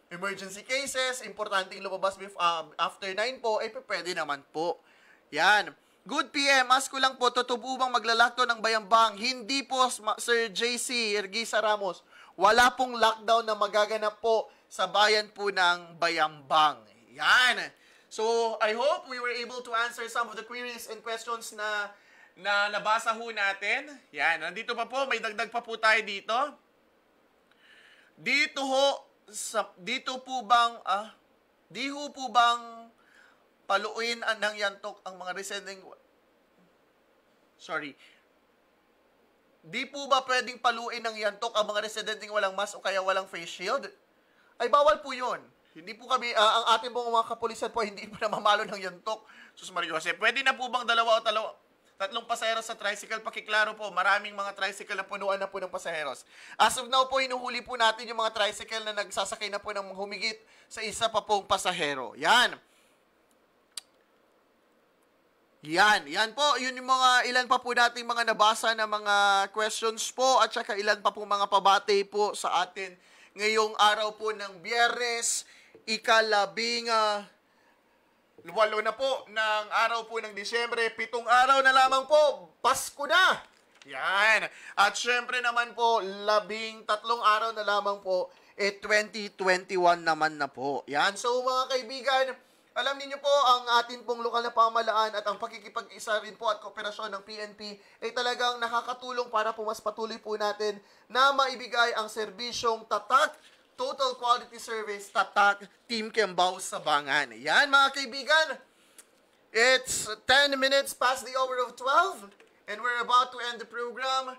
emergency cases, importante lumabas after 9 po, pwede naman po. Yan. Good PM, ask ko lang po, totoo bang maglalakto ng Bayambang? Hindi po, Sir JC Ergisa Ramos. Wala pong lockdown na magaganap po sa bayan po ng Bayambang. Yan. So, I hope we were able to answer some of the queries and questions na nabasa ho natin. Yan. Nandito pa po, may dagdag pa po tayo dito. Di ho po bang paluin ng yantok ang mga residing... Di po ba pwedeng paluin ng yantok ang mga residenteng walang mask o kaya walang face shield? Ay, bawal po yun. Hindi po kami, ang ating mga kapulisan po, hindi po namamalo ng yantok. Sus Mario Jose, pwede na po bang tatlong pasaheros sa tricycle? Pakiklaro po, maraming mga tricycle na punuan na po ng pasaheros. As of now po, hinuhuli po natin yung mga tricycle na nagsasakay na po ng humigit sa isa pa pong pasahero. Yan. Yan po, yun yung mga ilan pa po nating mga nabasa na mga questions po at saka ilan pa po mga pabate po sa atin ngayong araw po ng Biyernes, walo na po ng araw po ng Disyembre, 7 araw na lamang po, Pasko na! Yan! At syempre naman po, 13 araw na lamang po, 2021 naman na po. Yan, so mga kaibigan, alam niyo po, ang atin pong lokal na pamahalaan at ang pakikipag-isa rin po at kooperasyon ng PNP ay talagang nakakatulong para po mas patuloy po natin na maibigay ang serbisyong tatak, total quality service, tatak, Team Kembao Sabangan. Yan mga kaibigan, it's 10 minutes past the hour of 12 and we're about to end the program.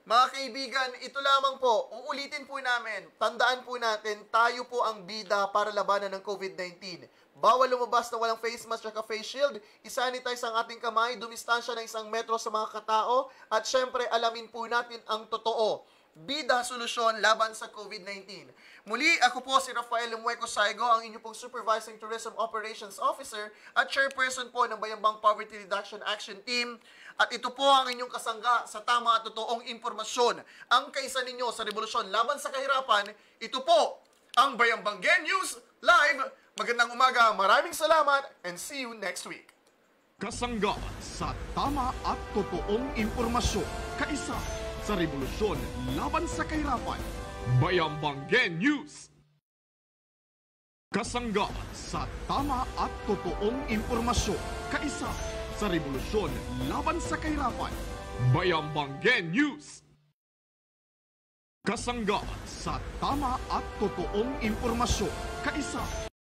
Mga kaibigan, ito lamang po, uulitin po namin, tandaan po natin, tayo po ang bida para labanan ng COVID-19. Bawal lumabas na walang face mask at face shield, isanitize ang ating kamay, dumistansya ng 1 metro sa mga katao, at syempre alamin po natin ang totoo. Bida solusyon laban sa COVID-19. Muli, ako po si Rafael Lumueco Saigo, ang inyong pong Supervising Tourism Operations Officer at Chairperson po ng Bayambang Poverty Reduction Action Team. At ito po ang inyong kasangga sa tama at totoong impormasyon. Ang kaisa ninyo sa revolusyon laban sa kahirapan, ito po ang Bayambang Gen News Live Magandang umaga, maraming salamat, and see you next week. Kasangga sa tama at totoong impormasyon, kaisa sa rebolusyon laban sa kahirapan. Bayambanggen News. Kasangga sa tama at totoong impormasyon, kaisa sa rebolusyon laban sa kahirapan. Bayambanggen News. Kasangga sa tama at totoong impormasyon, kaisa